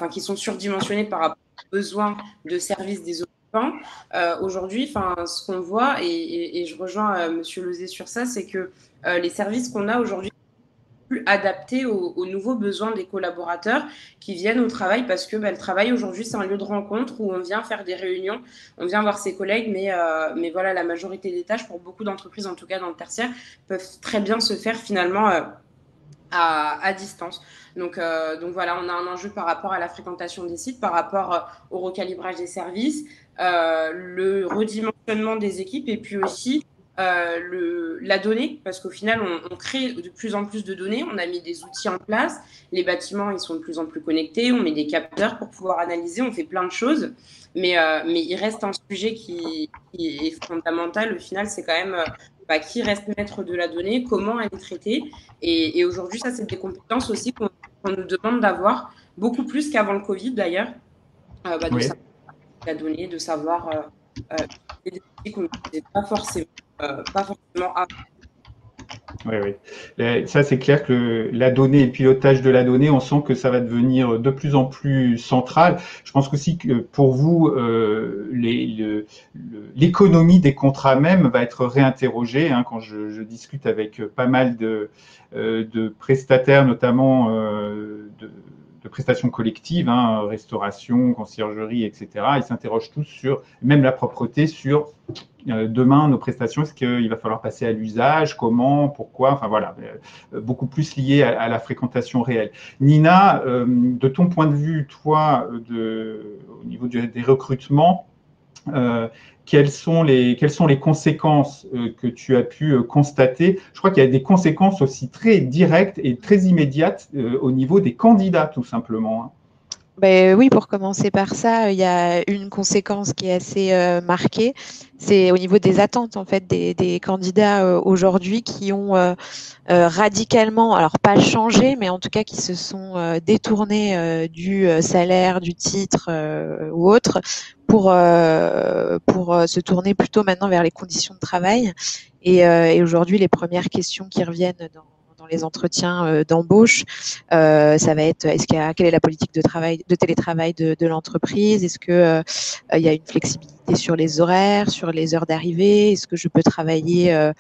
qui sont surdimensionnées par rapport aux besoins de service des occupants. Aujourd'hui, ce qu'on voit, et je rejoins Monsieur Lozé sur ça, c'est que les services qu'on a aujourd'hui plus adaptés aux nouveaux besoins des collaborateurs qui viennent au travail parce que le travail aujourd'hui c'est un lieu de rencontre où on vient faire des réunions, on vient voir ses collègues, mais voilà, la majorité des tâches pour beaucoup d'entreprises, en tout cas dans le tertiaire, peuvent très bien se faire finalement à distance. Donc voilà, on a un enjeu par rapport à la fréquentation des sites, par rapport au recalibrage des services, le redimensionnement des équipes et puis aussi la donnée, parce qu'au final, on crée de plus en plus de données, on a mis des outils en place, les bâtiments, ils sont de plus en plus connectés, on met des capteurs pour pouvoir analyser, on fait plein de choses, mais il reste un sujet qui est fondamental, au final, c'est quand même qui reste maître de la donnée, comment elle est traitée, et aujourd'hui, ça, c'est des compétences aussi qu'on nous demande d'avoir, beaucoup plus qu'avant le Covid, d'ailleurs, de savoir la donnée, de savoir des outils qu'on n'utilisait pas forcément avant. Oui. Ça, c'est clair que la donnée et le pilotage de la donnée, on sent que ça va devenir de plus en plus central. Je pense aussi que pour vous, l'économie des contrats même va être réinterrogée. Quand je discute avec pas mal de prestataires, notamment de prestations collectives, restauration, conciergerie, etc. Ils s'interrogent tous sur, même la propreté, sur demain, nos prestations, est-ce qu'il va falloir passer à l'usage, comment, pourquoi, beaucoup plus lié à la fréquentation réelle. Nina, de ton point de vue, toi, au niveau des recrutements, quelles sont les conséquences que tu as pu constater? Je crois qu'il y a des conséquences aussi très directes et très immédiates au niveau des candidats, tout simplement. Oui, pour commencer par ça, il y a une conséquence qui est assez marquée, c'est au niveau des attentes en fait des candidats aujourd'hui qui ont radicalement, alors pas changé, mais en tout cas qui se sont détournés du salaire, du titre ou autre pour se tourner plutôt maintenant vers les conditions de travail. Et aujourd'hui, les premières questions qui reviennent dans les entretiens d'embauche, ça va être quelle est la politique de télétravail de l'entreprise? Est-ce que il y a une flexibilité sur les horaires, sur les heures d'arrivée? Est-ce que je peux travailler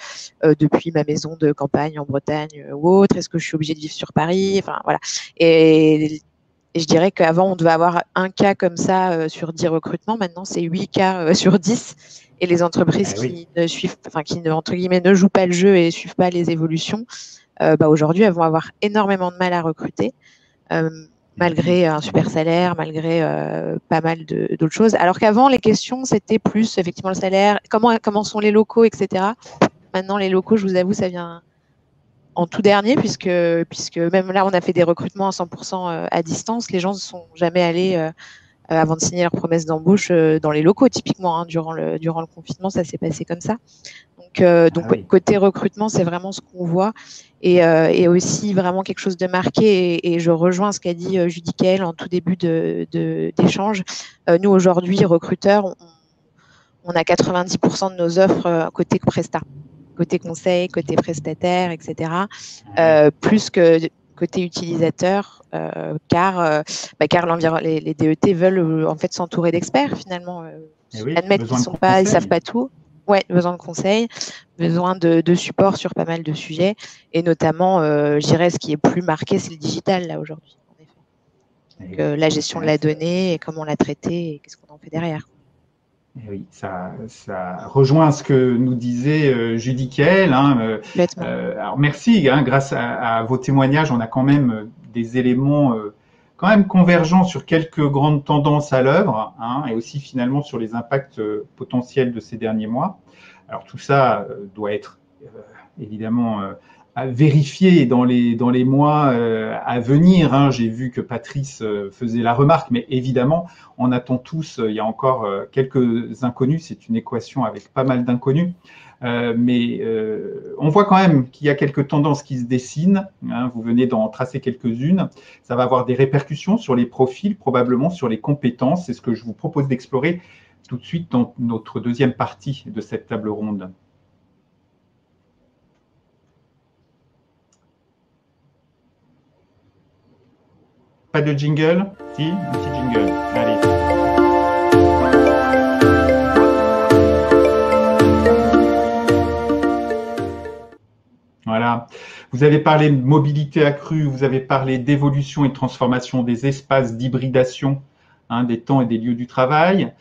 depuis ma maison de campagne en Bretagne ou autre? Est-ce que je suis obligée de vivre sur Paris? Enfin voilà. Et je dirais qu'avant on devait avoir un cas comme ça sur 10 recrutements. Maintenant c'est 8 cas sur 10. Et les entreprises qui ne suivent, entre guillemets, ne jouent pas le jeu et suivent pas les évolutions, aujourd'hui, elles vont avoir énormément de mal à recruter, malgré un super salaire, malgré pas mal d'autres choses. Alors qu'avant, les questions, c'était plus effectivement le salaire, comment sont les locaux, etc. Maintenant, les locaux, je vous avoue, ça vient en tout dernier, puisque même là, on a fait des recrutements à 100% à distance. Les gens ne sont jamais allés avant de signer leur promesse d'embauche dans les locaux, typiquement. Durant le confinement, ça s'est passé comme ça. Donc côté recrutement, c'est vraiment ce qu'on voit et aussi vraiment quelque chose de marqué. Et je rejoins ce qu'a dit Judicaël en tout début d'échange. Nous, aujourd'hui, recruteurs, on a 90% de nos offres côté Presta, côté conseil, côté prestataire, etc. Plus que côté utilisateur, car les DET veulent en fait s'entourer d'experts finalement. Admettre qu'ils ne savent pas tout. Ouais, besoin de conseils, besoin de support sur pas mal de sujets, et notamment, je dirais, ce qui est plus marqué, c'est le digital là aujourd'hui. En effet. Donc, la gestion de la donnée, et comment la traiter, et qu'est-ce qu'on en fait derrière. Oui, ça rejoint ce que nous disait Judicaël. Alors merci, grâce à vos témoignages, on a quand même des éléments quand même convergents sur quelques grandes tendances à l'œuvre, et aussi finalement sur les impacts potentiels de ces derniers mois. Alors tout ça doit être évidemment vérifié dans les mois à venir. J'ai vu que Patrice faisait la remarque, mais évidemment, on attend tous, il y a encore quelques inconnus, c'est une équation avec pas mal d'inconnus. Mais on voit quand même qu'il y a quelques tendances qui se dessinent. Vous venez d'en tracer quelques-unes. Ça va avoir des répercussions sur les profils, probablement sur les compétences. C'est ce que je vous propose d'explorer tout de suite dans notre deuxième partie de cette table ronde. Pas de jingle? Si, un petit jingle. Allez. Voilà. Vous avez parlé de mobilité accrue, vous avez parlé d'évolution et de transformation des espaces d'hybridation, des temps et des lieux du travail,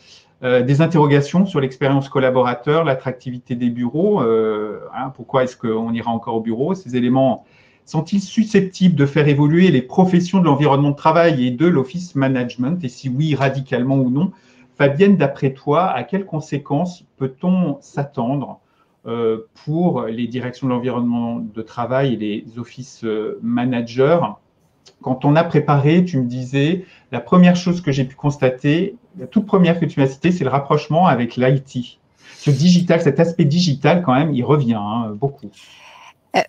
des interrogations sur l'expérience collaborateur, l'attractivité des bureaux, pourquoi est-ce qu'on ira encore au bureau? Ces éléments sont-ils susceptibles de faire évoluer les professions de l'environnement de travail et de l'office management? Et si oui, radicalement ou non? Fabienne, d'après toi, à quelles conséquences peut-on s'attendre pour les directions de l'environnement de travail et les office managers? Quand on a préparé, tu me disais, la première chose que j'ai pu constater, la toute première que tu m'as citée, c'est le rapprochement avec l'IT. Ce digital, cet aspect digital, quand même, il revient beaucoup.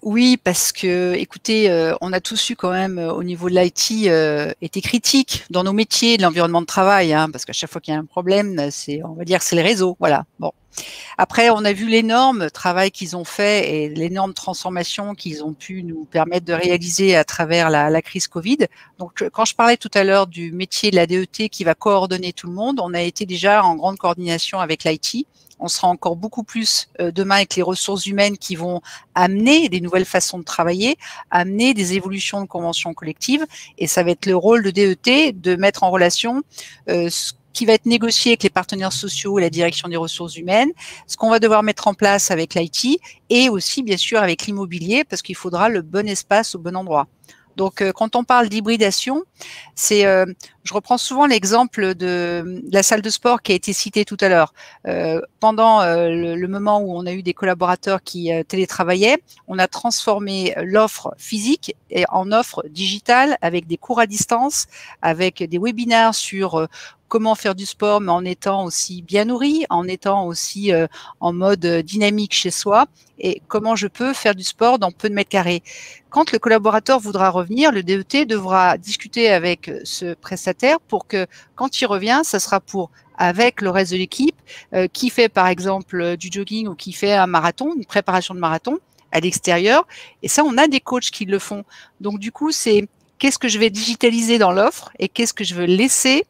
Oui, parce que, écoutez, on a tous eu quand même, au niveau de l'IT, été critiques dans nos métiers de l'environnement de travail, parce qu'à chaque fois qu'il y a un problème, on va dire, c'est le réseau, voilà. Bon. Après, on a vu l'énorme travail qu'ils ont fait et l'énorme transformation qu'ils ont pu nous permettre de réaliser à travers la crise Covid. Donc, quand je parlais tout à l'heure du métier de la DET qui va coordonner tout le monde, on a été déjà en grande coordination avec l'IT. On sera encore beaucoup plus demain avec les ressources humaines qui vont amener des nouvelles façons de travailler, amener des évolutions de conventions collectives. Et ça va être le rôle de DET de mettre en relation ce qui va être négocié avec les partenaires sociaux et la direction des ressources humaines, ce qu'on va devoir mettre en place avec l'IT et aussi, bien sûr, avec l'immobilier parce qu'il faudra le bon espace au bon endroit. Donc, quand on parle d'hybridation, je reprends souvent l'exemple de la salle de sport qui a été citée tout à l'heure. Pendant le moment où on a eu des collaborateurs qui télétravaillaient, on a transformé l'offre physique en offre digitale avec des cours à distance, avec des webinaires sur comment faire du sport, mais en étant aussi bien nourri, en étant aussi en mode dynamique chez soi, et comment je peux faire du sport dans peu de mètres carrés. Quand le collaborateur voudra revenir, le DET devra discuter avec ce prestataire pour que, quand il revient, ça sera avec le reste de l'équipe, qui fait par exemple du jogging ou qui fait un marathon, une préparation de marathon à l'extérieur. Et ça, on a des coachs qui le font. Donc du coup, c'est qu'est-ce que je vais digitaliser dans l'offre et qu'est-ce que je veux laisser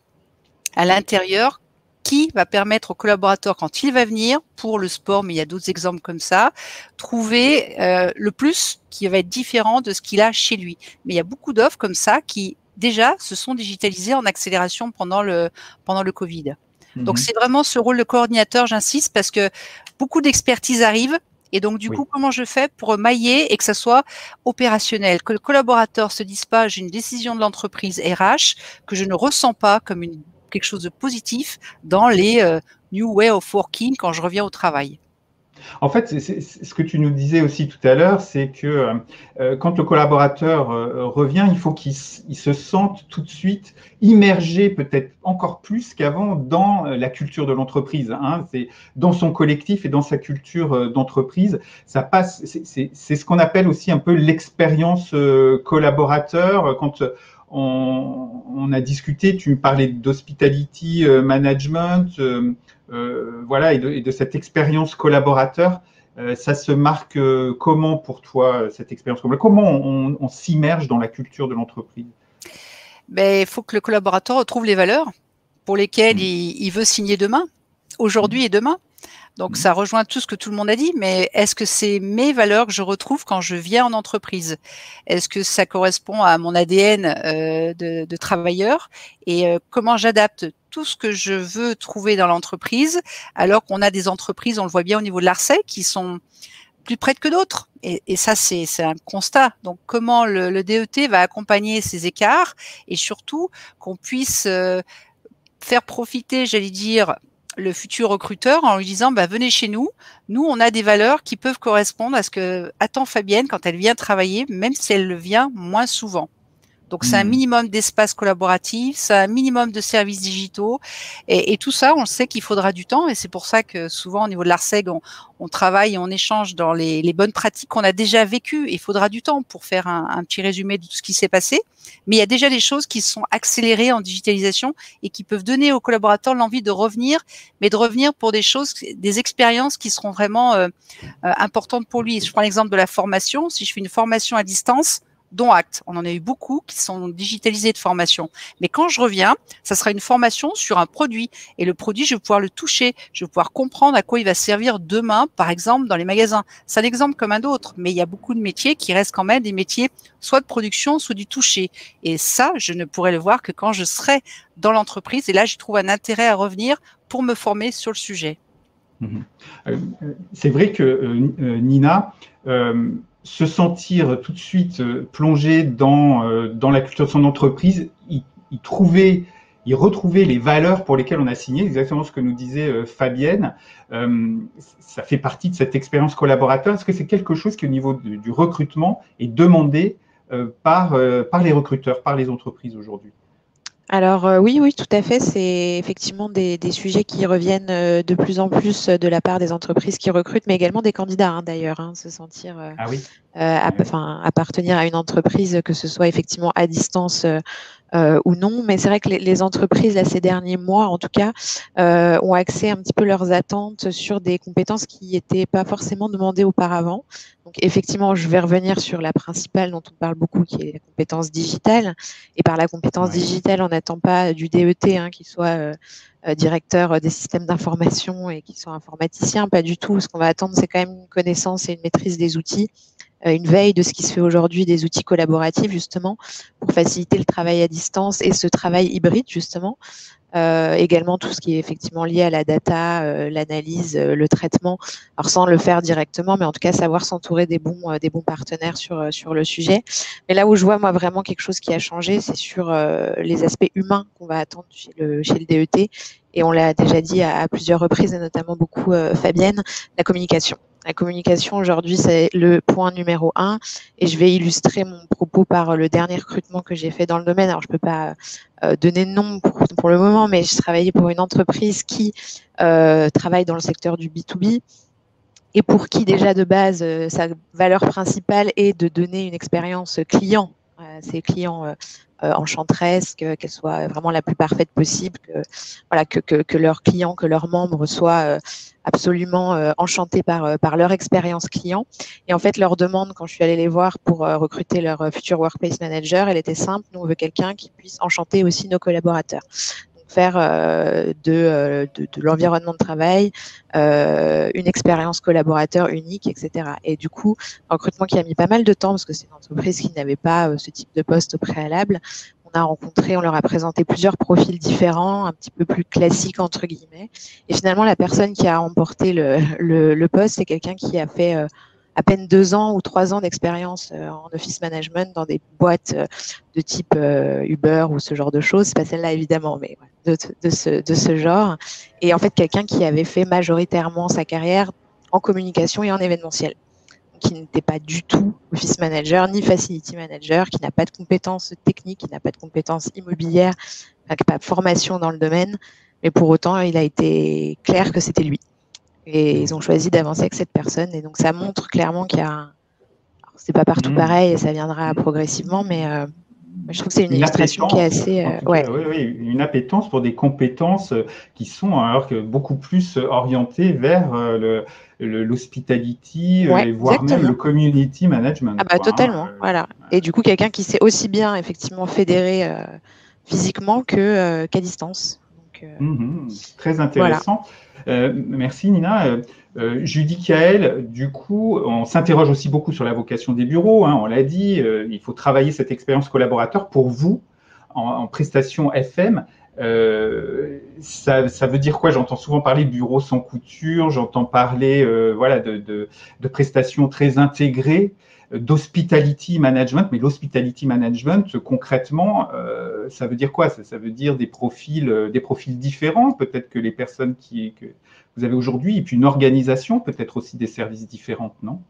à l'intérieur qui va permettre au collaborateur, quand il va venir, pour le sport, mais il y a d'autres exemples comme ça, trouver le plus qui va être différent de ce qu'il a chez lui. Mais il y a beaucoup d'offres comme ça qui, déjà, se sont digitalisées en accélération pendant le Covid. Donc, c'est vraiment ce rôle de coordinateur, j'insiste, parce que beaucoup d'expertise arrive. Et donc, du coup, comment je fais pour mailler et que ça soit opérationnel, que le collaborateur se dise pas, j'ai une décision de l'entreprise RH que je ne ressens pas comme quelque chose de positif dans les new way of working quand je reviens au travail. En fait, c'est ce que tu nous disais aussi tout à l'heure, c'est que quand le collaborateur revient, il faut qu'il se sente tout de suite immergé, peut-être encore plus qu'avant, dans la culture de l'entreprise. C'est dans son collectif et dans sa culture d'entreprise. Ça passe. C'est ce qu'on appelle aussi un peu l'expérience collaborateur. Quand on a discuté, tu me parlais d'hospitality management, voilà, et de cette expérience collaborateur. Ça se marque comment pour toi, cette expérience collaborateur? Comment on s'immerge dans la culture de l'entreprise? Il faut que le collaborateur retrouve les valeurs pour lesquelles il veut signer demain, aujourd'hui et demain. Donc, ça rejoint tout ce que tout le monde a dit, mais est-ce que c'est mes valeurs que je retrouve quand je viens en entreprise? Est-ce que ça correspond à mon ADN de travailleur? Et comment j'adapte tout ce que je veux trouver dans l'entreprise, alors qu'on a des entreprises, on le voit bien au niveau de l'ARCEP, qui sont plus près que d'autres. Et ça, c'est un constat. Donc, comment le DET va accompagner ces écarts et surtout qu'on puisse faire profiter, j'allais dire, le futur recruteur en lui disant venez chez nous, on a des valeurs qui peuvent correspondre à ce que attend Fabienne quand elle vient travailler, même si elle le vient moins souvent. Donc, c'est un minimum d'espace collaboratif, c'est un minimum de services digitaux. Et tout ça, on le sait qu'il faudra du temps. Et c'est pour ça que souvent, au niveau de l'ARCEG, on travaille et on échange dans les bonnes pratiques qu'on a déjà vécues. Il faudra du temps pour faire un petit résumé de tout ce qui s'est passé. Mais il y a déjà des choses qui sont accélérées en digitalisation et qui peuvent donner aux collaborateurs l'envie de revenir, mais de revenir pour des choses, des expériences qui seront vraiment importantes pour lui. Je prends l'exemple de la formation. Si je fais une formation à distance, dont acte. On en a eu beaucoup qui sont digitalisés de formation. Mais quand je reviens, ça sera une formation sur un produit. Et le produit, je vais pouvoir le toucher. Je vais pouvoir comprendre à quoi il va servir demain, par exemple, dans les magasins. C'est un exemple comme un autre. Mais il y a beaucoup de métiers qui restent quand même des métiers soit de production, soit du toucher. Et ça, je ne pourrai le voir que quand je serai dans l'entreprise. Et là, j'y trouve un intérêt à revenir pour me former sur le sujet. C'est vrai que Nina, se sentir tout de suite plongé dans la culture de son entreprise, il retrouvait les valeurs pour lesquelles on a signé, exactement ce que nous disait Fabienne. Ça fait partie de cette expérience collaborateur. Est-ce que c'est quelque chose qui, au niveau du recrutement, est demandé par les recruteurs, par les entreprises aujourd'hui? Alors oui, tout à fait. C'est effectivement des sujets qui reviennent de plus en plus de la part des entreprises qui recrutent, mais également des candidats d'ailleurs, se sentir appartenir à une entreprise, que ce soit effectivement à distance ou non. Mais c'est vrai que les entreprises, là, ces derniers mois, en tout cas, ont axé un petit peu leurs attentes sur des compétences qui n'étaient pas forcément demandées auparavant. Donc, effectivement, je vais revenir sur la principale dont on parle beaucoup, qui est la compétence digitale. Et par la compétence digitale, on n'attend pas du DET qui soit directeur des systèmes d'information et qui soit informaticien, pas du tout. Ce qu'on va attendre, c'est quand même une connaissance et une maîtrise des outils, une veille de ce qui se fait aujourd'hui, des outils collaboratifs, justement, pour faciliter le travail à distance et ce travail hybride, justement. Également tout ce qui est effectivement lié à la data, l'analyse, le traitement, alors sans le faire directement, mais en tout cas savoir s'entourer des bons partenaires sur le sujet. Mais là où je vois moi vraiment quelque chose qui a changé, c'est sur les aspects humains qu'on va attendre chez le DET, et on l'a déjà dit à plusieurs reprises, et notamment beaucoup Fabienne, la communication. La communication aujourd'hui, c'est le point numéro 1, et je vais illustrer mon propos par le dernier recrutement que j'ai fait dans le domaine. Alors, je peux pas donner de nom pour le moment, mais je travaillais pour une entreprise qui travaille dans le secteur du B2B et pour qui déjà de base, sa valeur principale est de donner une expérience client à ses clients enchanteresque, qu'elle soit vraiment la plus parfaite possible, que leurs clients, que leurs membres soient absolument enchantés par leur expérience client. Et en fait, leur demande, quand je suis allée les voir pour recruter leur futur workplace manager, elle était simple. Nous, on veut quelqu'un qui puisse enchanter aussi nos collaborateurs. Donc, faire de l'environnement de travail une expérience collaborateur unique, etc. Et du coup, un recrutement qui a mis pas mal de temps, parce que c'est une entreprise qui n'avait pas ce type de poste au préalable. On leur a présenté plusieurs profils différents, un petit peu plus classiques, entre guillemets. Et finalement, la personne qui a remporté le poste, c'est quelqu'un qui a fait à peine 2 ans ou 3 ans d'expérience en office management dans des boîtes de type Uber ou ce genre de choses. C'est pas celle-là, évidemment, mais de ce genre. Et en fait, quelqu'un qui avait fait majoritairement sa carrière en communication et en événementiel, qui n'était pas du tout office manager ni facility manager, qui n'a pas de compétences techniques, qui n'a pas de compétences immobilières, qui n'a pas de formation dans le domaine, mais pour autant, il a été clair que c'était lui. Et ils ont choisi d'avancer avec cette personne. Et donc, ça montre clairement qu'il y a alors, c'est pas partout pareil et ça viendra progressivement, mais je trouve que c'est une illustration qui est assez… Oui, une appétence pour des compétences qui sont alors que beaucoup plus orientées vers l'hospitality, voire même le community management. Ah bah totalement, voilà. Et du coup, quelqu'un qui sait aussi bien effectivement fédérer physiquement qu'à distance. Donc, très intéressant. Voilà. Merci Nina. Judy Kael, du coup, on s'interroge aussi beaucoup sur la vocation des bureaux. On l'a dit, il faut travailler cette expérience collaborateur. Pour vous, en prestation FM, ça veut dire quoi? J'entends souvent parler de bureaux sans couture, j'entends parler de prestations très intégrées, d'hospitality management, mais l'hospitality management, concrètement, ça veut dire quoi? Ça veut dire des profils différents, peut-être que les personnes que vous avez aujourd'hui, et puis une organisation, peut-être aussi des services différents, non?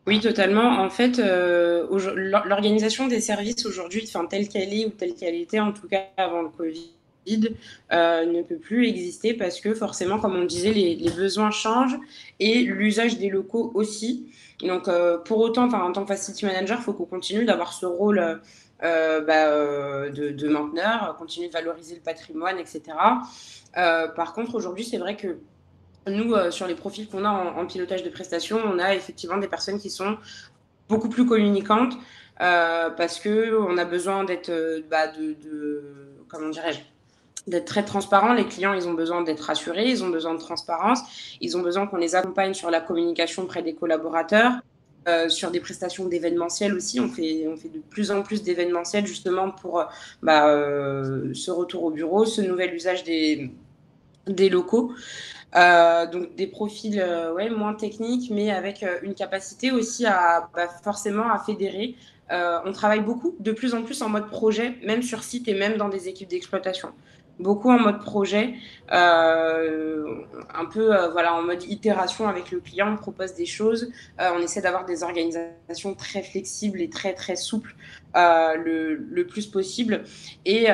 Oui, totalement. En fait, l'organisation des services aujourd'hui, telle qu'elle est ou telle qu'elle était, en tout cas avant le Covid, ne peut plus exister parce que forcément, comme on disait, les besoins changent et l'usage des locaux aussi. Donc, pour autant, en tant que facility manager, il faut qu'on continue d'avoir ce rôle de mainteneur, continuer de valoriser le patrimoine, etc. Par contre, aujourd'hui, c'est vrai que nous, sur les profils qu'on a en pilotage de prestations, on a effectivement des personnes qui sont beaucoup plus communicantes parce qu'on a besoin d'être, comment dirais-je, d'être très transparent. Les clients, ils ont besoin d'être rassurés, ils ont besoin de transparence, ils ont besoin qu'on les accompagne sur la communication auprès des collaborateurs, sur des prestations d'événementiel aussi. On fait de plus en plus d'événementiel justement pour ce retour au bureau, ce nouvel usage des locaux. Donc des profils moins techniques, mais avec une capacité aussi forcément à fédérer. On travaille beaucoup, de plus en plus en mode projet, même sur site et même dans des équipes d'exploitation. Beaucoup en mode projet, un peu en mode itération avec le client, on propose des choses, on essaie d'avoir des organisations très flexibles et très très souples le plus possible. Et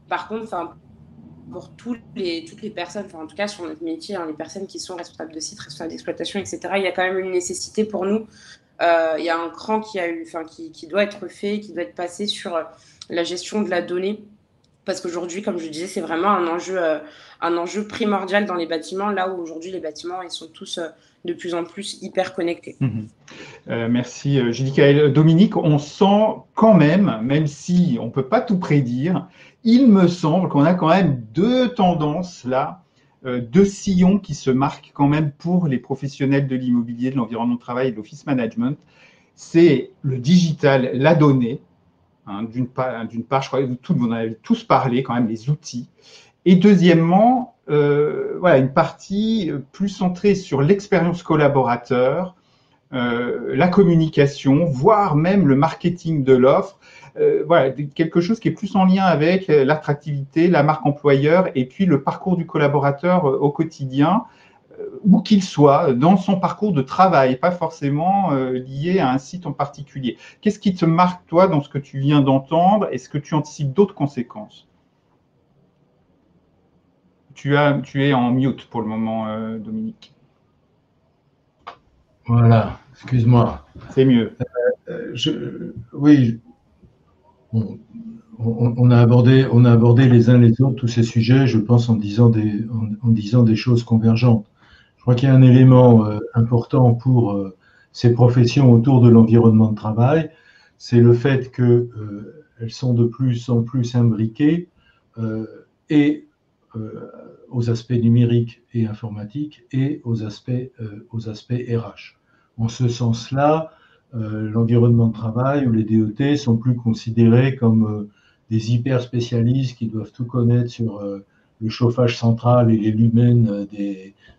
par contre, pour toutes les personnes, en tout cas sur notre métier, les personnes qui sont responsables de site, responsables d'exploitation, etc., il y a quand même une nécessité pour nous. Il y a un cran qui doit être fait, qui doit être passé sur la gestion de la donnée. Parce qu'aujourd'hui, comme je disais, c'est vraiment un enjeu primordial dans les bâtiments, là où aujourd'hui les bâtiments ils sont tous de plus en plus hyper connectés. Merci Judicaël. Dominique, on sent quand même si on ne peut pas tout prédire, il me semble qu'on a quand même deux tendances là, deux sillons qui se marquent quand même pour les professionnels de l'immobilier, de l'environnement de travail et de l'office management. C'est le digital, la donnée. D'une part, je crois que tout le monde en a tous parlé, quand même, les outils. Et deuxièmement, une partie plus centrée sur l'expérience collaborateur, la communication, voire même le marketing de l'offre. Quelque chose qui est plus en lien avec l'attractivité, la marque employeur et puis le parcours du collaborateur au quotidien, où qu'il soit, dans son parcours de travail, pas forcément lié à un site en particulier. Qu'est-ce qui te marque, toi, dans ce que tu viens d'entendre? Est-ce que tu anticipes d'autres conséquences? Tu es en mute pour le moment, Dominique. Voilà, excuse-moi. C'est mieux. Oui, on a abordé les uns les autres tous ces sujets, je pense, en disant des choses convergentes. Je crois qu'il y a un élément important pour ces professions autour de l'environnement de travail, c'est le fait qu'elles sont de plus en plus imbriquées aux aspects numériques et informatiques et aux aspects RH. En ce sens-là, l'environnement de travail ou les DET sont plus considérés comme des hyper spécialistes qui doivent tout connaître sur le chauffage central et les lumens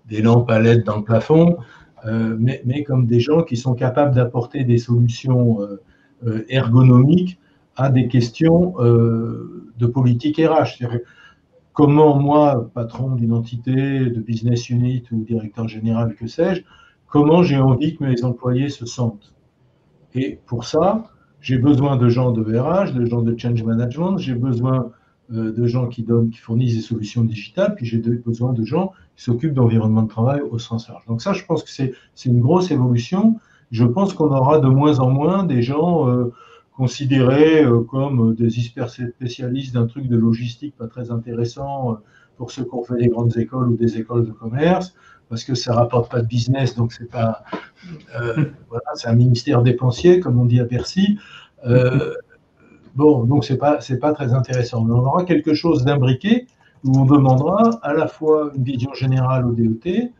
des lampes à LED dans le plafond, mais comme des gens qui sont capables d'apporter des solutions ergonomiques à des questions de politique RH. C'est-à-dire, comment moi, patron d'une entité, de business unit ou directeur général, que sais-je, comment j'ai envie que mes employés se sentent? Et pour ça, j'ai besoin de gens de RH, de gens de change management, j'ai besoin de gens qui fournissent des solutions digitales, puis j'ai besoin de gens qui s'occupent d'environnement de travail au sens large. Donc ça, je pense que c'est une grosse évolution. Je pense qu'on aura de moins en moins des gens considérés comme des hyper spécialistes d'un truc de logistique pas très intéressant pour ceux qui ont fait des grandes écoles ou des écoles de commerce, parce que ça rapporte pas de business, donc c'est pas c'est un ministère dépensier, comme on dit à Bercy. Donc c'est pas très intéressant. Mais on aura quelque chose d'imbriqué où on demandera à la fois une vision générale au DET,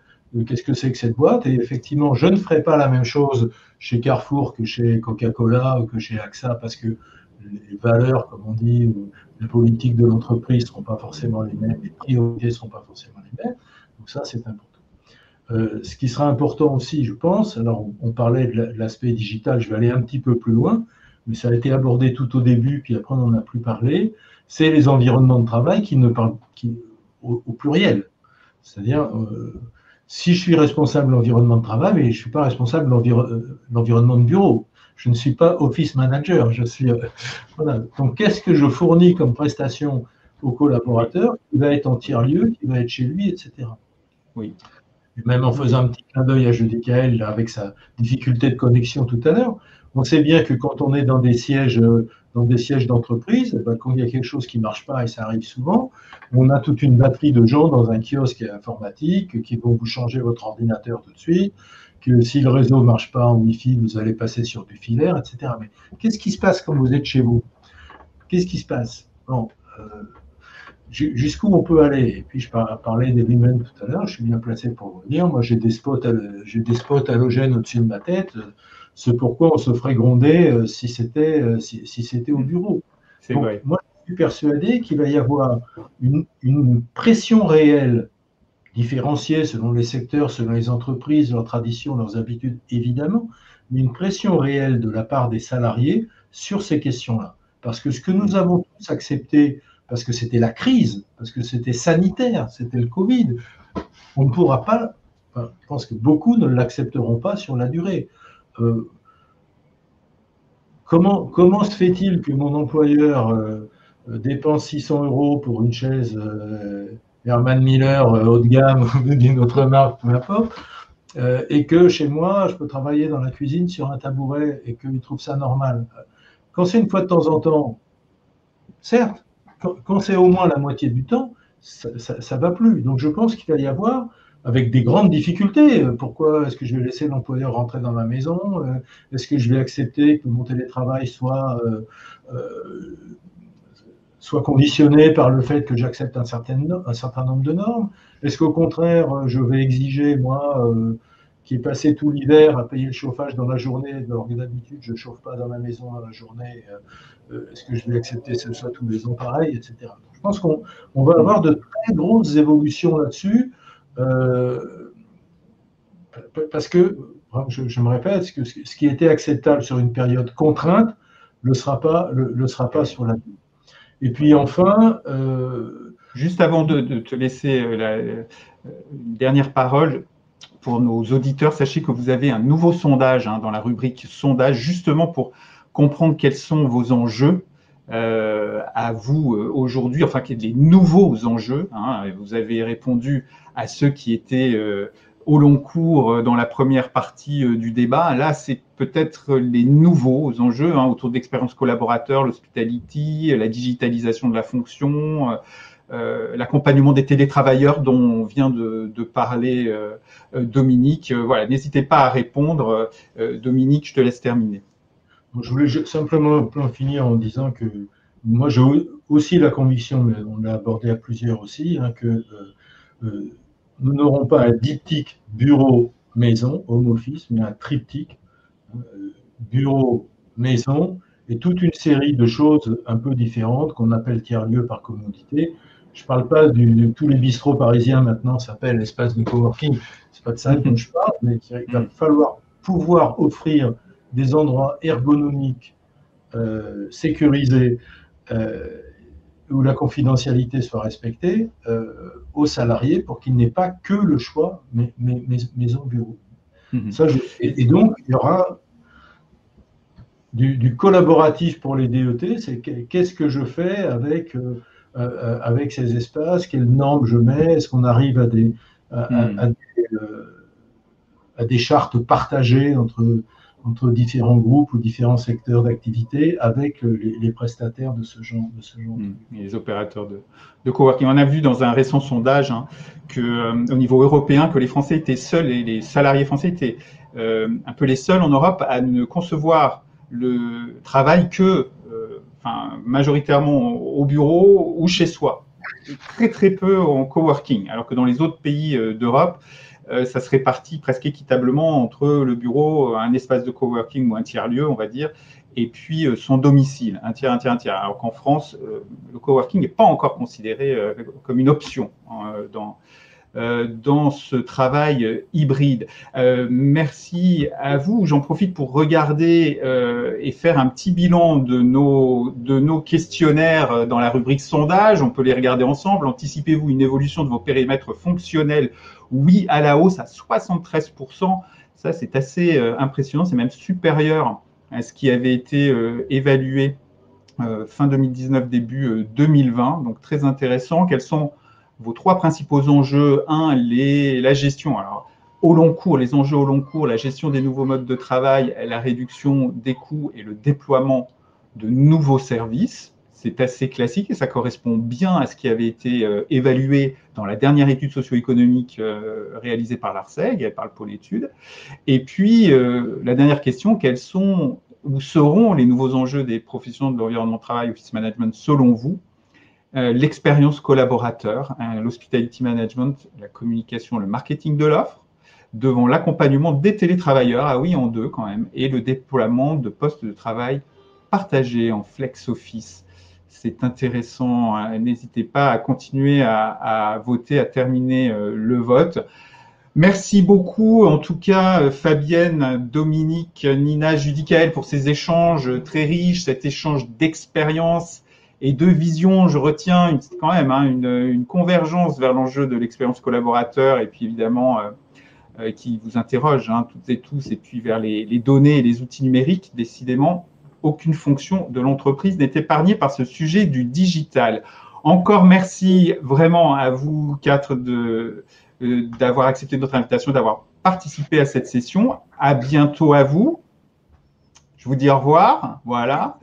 qu'est-ce que c'est que cette boîte, et effectivement, je ne ferai pas la même chose chez Carrefour que chez Coca-Cola ou que chez AXA, parce que les valeurs, comme on dit, les politiques de l'entreprise ne seront pas forcément les mêmes, les priorités ne seront pas forcément les mêmes. Donc ça, c'est important. Ce qui sera important aussi, je pense, alors on parlait de l'aspect digital, je vais aller un petit peu plus loin, mais ça a été abordé tout au début, puis après on n'en a plus parlé, c'est les environnements de travail qui au pluriel. C'est-à-dire, si je suis responsable de l'environnement de travail, mais je ne suis pas responsable de l'environnement de bureau. Je ne suis pas office manager. Je suis, voilà. Donc, qu'est-ce que je fournis comme prestation au collaborateur qui va être en tiers-lieu, qui va être chez lui, etc. Oui. Et même en faisant un petit clin d'œil à Judith Kael, avec sa difficulté de connexion tout à l'heure, on sait bien que quand on est dans des sièges d'entreprise, ben, quand il y a quelque chose qui ne marche pas, et ça arrive souvent, on a toute une batterie de gens dans un kiosque informatique qui vont vous changer votre ordinateur tout de suite, que si le réseau ne marche pas en Wi-Fi, vous allez passer sur du filaire, etc. Mais qu'est-ce qui se passe quand vous êtes chez vous? Qu'est-ce qui se passe? Bon, jusqu'où on peut aller? Et puis je parlais des women tout à l'heure, je suis bien placé pour vous le dire. Moi, j'ai des spots halogènes au-dessus de ma tête. C'est pourquoi on se ferait gronder si c'était au bureau. Donc, vrai. Moi, je suis persuadé qu'il va y avoir une pression réelle, différenciée selon les secteurs, selon les entreprises, leurs traditions, leurs habitudes, évidemment, mais une pression réelle de la part des salariés sur ces questions-là. Parce que ce que nous avons tous accepté, parce que c'était la crise, parce que c'était sanitaire, c'était le Covid, on ne pourra pas, enfin, je pense que beaucoup ne l'accepteront pas sur la durée. Comment se fait-il que mon employeur dépense 600 € pour une chaise Herman Miller haut de gamme ou d'une autre marque, peu importe, et que chez moi, je peux travailler dans la cuisine sur un tabouret et qu'il trouve ça normal? Quand c'est une fois de temps en temps, certes, quand c'est au moins la moitié du temps, ça ne va plus. Donc je pense qu'il va y avoir, avec des grandes difficultés, pourquoi est-ce que je vais laisser l'employeur rentrer dans ma maison? Est-ce que je vais accepter que mon télétravail soit conditionné par le fait que j'accepte un certain nombre de normes? Est-ce qu'au contraire, je vais exiger, moi, qui ai passé tout l'hiver à payer le chauffage dans la journée, alors que d'habitude, je ne chauffe pas dans ma maison dans la journée, est-ce que je vais accepter que ce soit tous les ans pareil, etc. Donc, je pense qu'on va avoir de très grosses évolutions là-dessus, parce que, je me répète, que ce qui était acceptable sur une période contrainte ne le sera pas sur la durée. Et puis enfin… Juste avant de te laisser la dernière parole, pour nos auditeurs, sachez que vous avez un nouveau sondage dans la rubrique sondage, justement pour comprendre quels sont vos enjeux à vous aujourd'hui, enfin les nouveaux enjeux. Vous avez répondu à ceux qui étaient au long cours dans la première partie du débat. Là, c'est peut-être les nouveaux enjeux autour de l'expérience collaborateur, l'hospitality, la digitalisation de la fonction, l'accompagnement des télétravailleurs dont vient de parler Dominique. Voilà, n'hésitez pas à répondre. Dominique, je te laisse terminer. Je voulais simplement finir en disant que moi j'ai aussi la conviction, mais on l'a abordé à plusieurs aussi, que nous n'aurons pas un diptyque bureau-maison, home office, mais un triptyque bureau-maison et toute une série de choses un peu différentes qu'on appelle tiers-lieux par commodité. Je ne parle pas de tous les bistrots parisiens maintenant s'appellent espace de coworking, c'est pas de ça dont je parle, mais il va falloir pouvoir offrir des endroits ergonomiques, sécurisés, où la confidentialité soit respectée aux salariés pour qu'il n'ait pas que le choix maison bureau. Et donc, il y aura du collaboratif pour les DET, c'est qu'est-ce que je fais avec ces espaces, quelles normes je mets, est-ce qu'on arrive à des chartes partagées entre différents groupes ou différents secteurs d'activité avec les prestataires de ce genre. Les opérateurs de coworking. On a vu dans un récent sondage qu'au niveau européen, que les Français étaient seuls et les salariés français étaient un peu les seuls en Europe à ne concevoir le travail que majoritairement au bureau ou chez soi. Très très peu en coworking, alors que dans les autres pays d'Europe, ça se répartit presque équitablement entre le bureau, un espace de coworking ou un tiers-lieu, on va dire, et puis son domicile, un tiers. Alors qu'en France, le coworking n'est pas encore considéré comme une option dans ce travail hybride. Merci à vous. J'en profite pour regarder et faire un petit bilan de nos questionnaires dans la rubrique sondage. On peut les regarder ensemble. Anticipez-vous une évolution de vos périmètres fonctionnels? Oui, à la hausse à 73%. Ça, c'est assez impressionnant. C'est même supérieur à ce qui avait été évalué fin 2019, début 2020. Donc, très intéressant. Quels sont vos 3 principaux enjeux? La gestion. Alors, au long cours, les enjeux au long cours, la gestion des nouveaux modes de travail, la réduction des coûts et le déploiement de nouveaux services. C'est assez classique et ça correspond bien à ce qui avait été évalué dans la dernière étude socio-économique réalisée par l'ARCEG et par le pôle études. Et puis, la dernière question, quels sont ou seront les nouveaux enjeux des professions de l'environnement de travail, Office Management, selon vous? L'expérience collaborateur, l'hospitality management, la communication, le marketing de l'offre, devant l'accompagnement des télétravailleurs, ah oui, en 2 quand même, et le déploiement de postes de travail partagés en flex office. C'est intéressant. N'hésitez pas à continuer à voter, à terminer le vote. Merci beaucoup, en tout cas, Fabienne, Dominique, Nina, Judicaël, pour ces échanges très riches, cet échange d'expérience et de vision. Je retiens quand même une convergence vers l'enjeu de l'expérience collaborateur et puis évidemment qui vous interroge toutes et tous, et puis vers les données et les outils numériques. Décidément, aucune fonction de l'entreprise n'est épargnée par ce sujet du digital. Encore merci vraiment à vous 4 d'avoir accepté notre invitation, d'avoir participé à cette session. À bientôt à vous. Je vous dis au revoir. Voilà.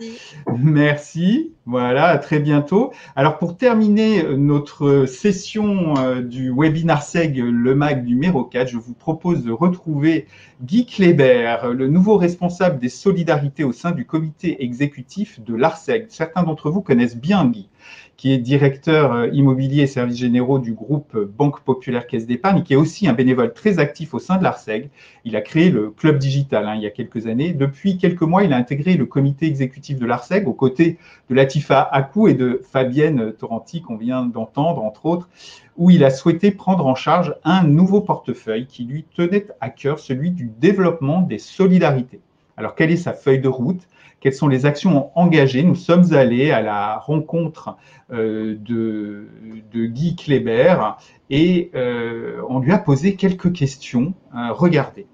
Merci. Voilà, à très bientôt. Alors, pour terminer notre session du webinaire ARCEG, le MAG numéro 4, je vous propose de retrouver Guy Kléber, le nouveau responsable des solidarités au sein du comité exécutif de l'ARCEG. Certains d'entre vous connaissent bien Guy, qui est directeur immobilier et services généraux du groupe Banque Populaire Caisse d'Épargne, qui est aussi un bénévole très actif au sein de l'ARCEG. Il a créé le Club Digital il y a quelques années. Depuis quelques mois, il a intégré le comité exécutif de l'ARCEG aux côtés de Latifa Akou et de Fabienne Torrenti, qu'on vient d'entendre, entre autres, où il a souhaité prendre en charge un nouveau portefeuille qui lui tenait à cœur, celui du développement des solidarités. Alors, quelle est sa feuille de route? Quelles sont les actions engagées? Nous sommes allés à la rencontre de Guy Kléber et on lui a posé quelques questions. Regardez.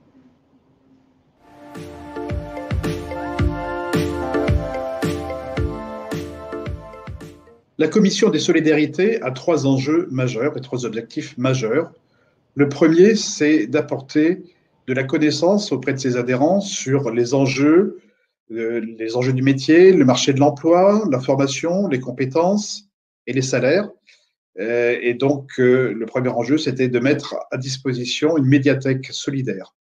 La Commission des solidarités a 3 enjeux majeurs et 3 objectifs majeurs. Le premier, c'est d'apporter de la connaissance auprès de ses adhérents sur les enjeux du métier, le marché de l'emploi, la formation, les compétences et les salaires. Et donc, le premier enjeu, c'était de mettre à disposition une médiathèque solidaire.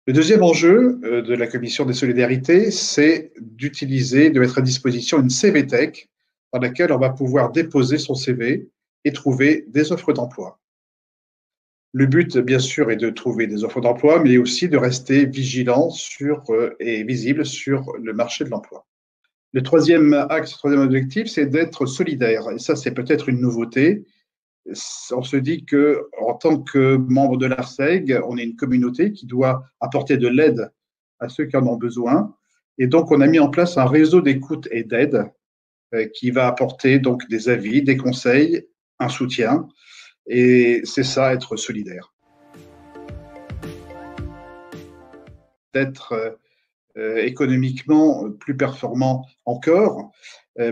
Le deuxième enjeu de la Commission des solidarités, c'est de mettre à disposition une CVTech dans laquelle on va pouvoir déposer son CV et trouver des offres d'emploi. Le but, bien sûr, est de trouver des offres d'emploi, mais aussi de rester vigilant et visible sur le marché de l'emploi. Le troisième axe, le troisième objectif, c'est d'être solidaire. Et ça, c'est peut-être une nouveauté. On se dit qu'en tant que membre de l'ARCEG, on est une communauté qui doit apporter de l'aide à ceux qui en ont besoin. Et donc, on a mis en place un réseau d'écoute et d'aide qui va apporter donc des avis, des conseils, un soutien. Et c'est ça, être solidaire. D'être économiquement plus performant encore.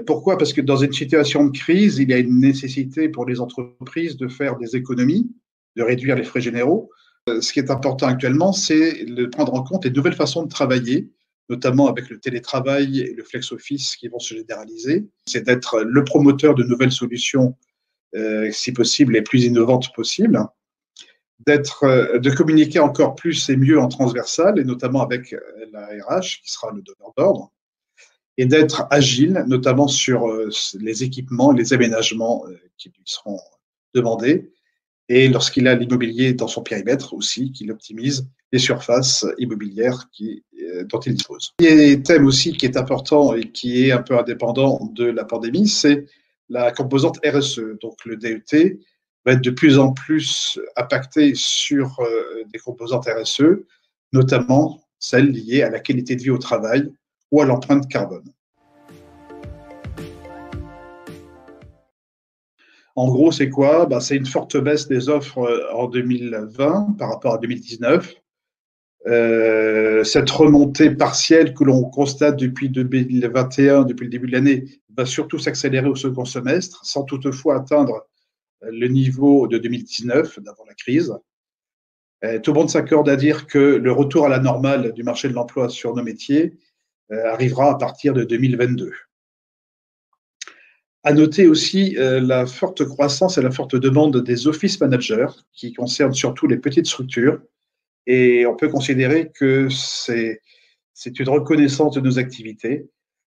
Pourquoi? Parce que dans une situation de crise, il y a une nécessité pour les entreprises de faire des économies, de réduire les frais généraux. Ce qui est important actuellement, c'est de prendre en compte les nouvelles façons de travailler, notamment avec le télétravail et le flex office qui vont se généraliser. C'est d'être le promoteur de nouvelles solutions, si possible, les plus innovantes possibles. De communiquer encore plus et mieux en transversal, et notamment avec la RH, qui sera le donneur d'ordre, et d'être agile, notamment sur les équipements, les aménagements qui lui seront demandés, et lorsqu'il a l'immobilier dans son périmètre aussi, qu'il optimise les surfaces immobilières dont il dispose. Un thème aussi qui est important et qui est un peu indépendant de la pandémie, c'est la composante RSE. Donc le DET va être de plus en plus impacté sur des composantes RSE, notamment celles liées à la qualité de vie au travail ou à l'empreinte carbone. En gros, c'est quoi? C'est une forte baisse des offres en 2020 par rapport à 2019. Cette remontée partielle que l'on constate depuis 2021, depuis le début de l'année, va surtout s'accélérer au second semestre, sans toutefois atteindre le niveau de 2019, d'avant la crise. Tout le monde s'accorde à dire que le retour à la normale du marché de l'emploi sur nos métiers arrivera à partir de 2022. À noter aussi la forte croissance et la forte demande des office managers, qui concerne surtout les petites structures. Et on peut considérer que c'est une reconnaissance de nos activités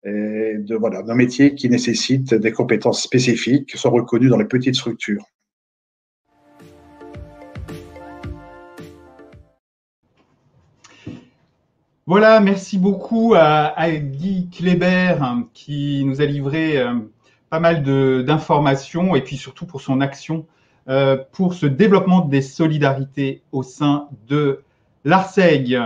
et de nos métiers qui nécessitent des compétences spécifiques, qui sont reconnues dans les petites structures. Voilà, merci beaucoup à Guy Kléber qui nous a livré pas mal d'informations et puis surtout pour son action pour ce développement des solidarités au sein de l'ARSEG.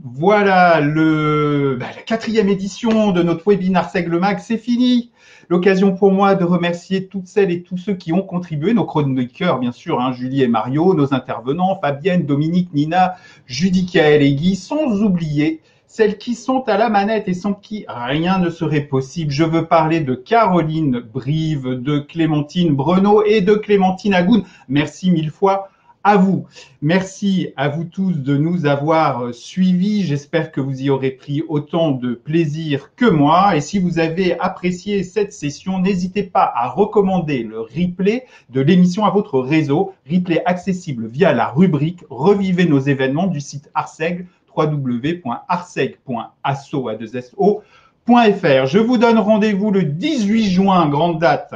Voilà la 4e édition de notre webinaire ARSEG Le Mag, c'est fini. L'occasion pour moi de remercier toutes celles et tous ceux qui ont contribué, nos chroniqueurs bien sûr, Julie et Mario, nos intervenants, Fabienne, Dominique, Nina, Judy, Kaël et Guy, sans oublier celles qui sont à la manette et sans qui rien ne serait possible. Je veux parler de Caroline Brive, de Clémentine Breneau et de Clémentine Agoun. Merci mille fois à vous. Merci à vous tous de nous avoir suivis. J'espère que vous y aurez pris autant de plaisir que moi. Et si vous avez apprécié cette session, n'hésitez pas à recommander le replay de l'émission à votre réseau. Replay accessible via la rubrique « Revivez nos événements » du site ARSEG, www.arseg.asso.fr. Je vous donne rendez-vous le 18 juin, grande date,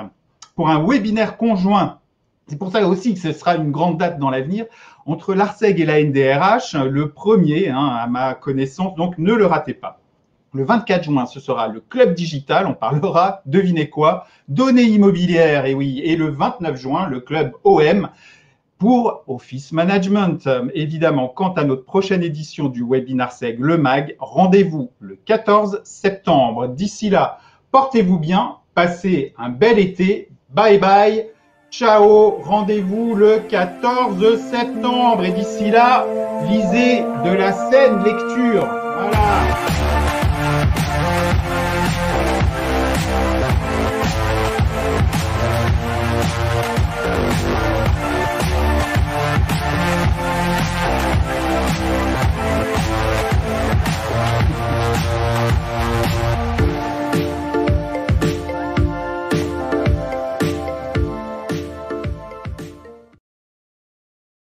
pour un webinaire conjoint. C'est pour ça aussi que ce sera une grande date dans l'avenir entre l'ARSEG et la NDRH, le premier à ma connaissance, donc ne le ratez pas. Le 24 juin, ce sera le Club Digital, on parlera, devinez quoi, données immobilières, et oui, et le 29 juin, le Club OM, pour Office Management. Évidemment, quant à notre prochaine édition du webinaire ARSEG Le Mag, rendez-vous le 14 septembre. D'ici là, portez-vous bien, passez un bel été, bye bye, ciao, rendez-vous le 14 septembre. Et d'ici là, lisez de la saine lecture. Voilà.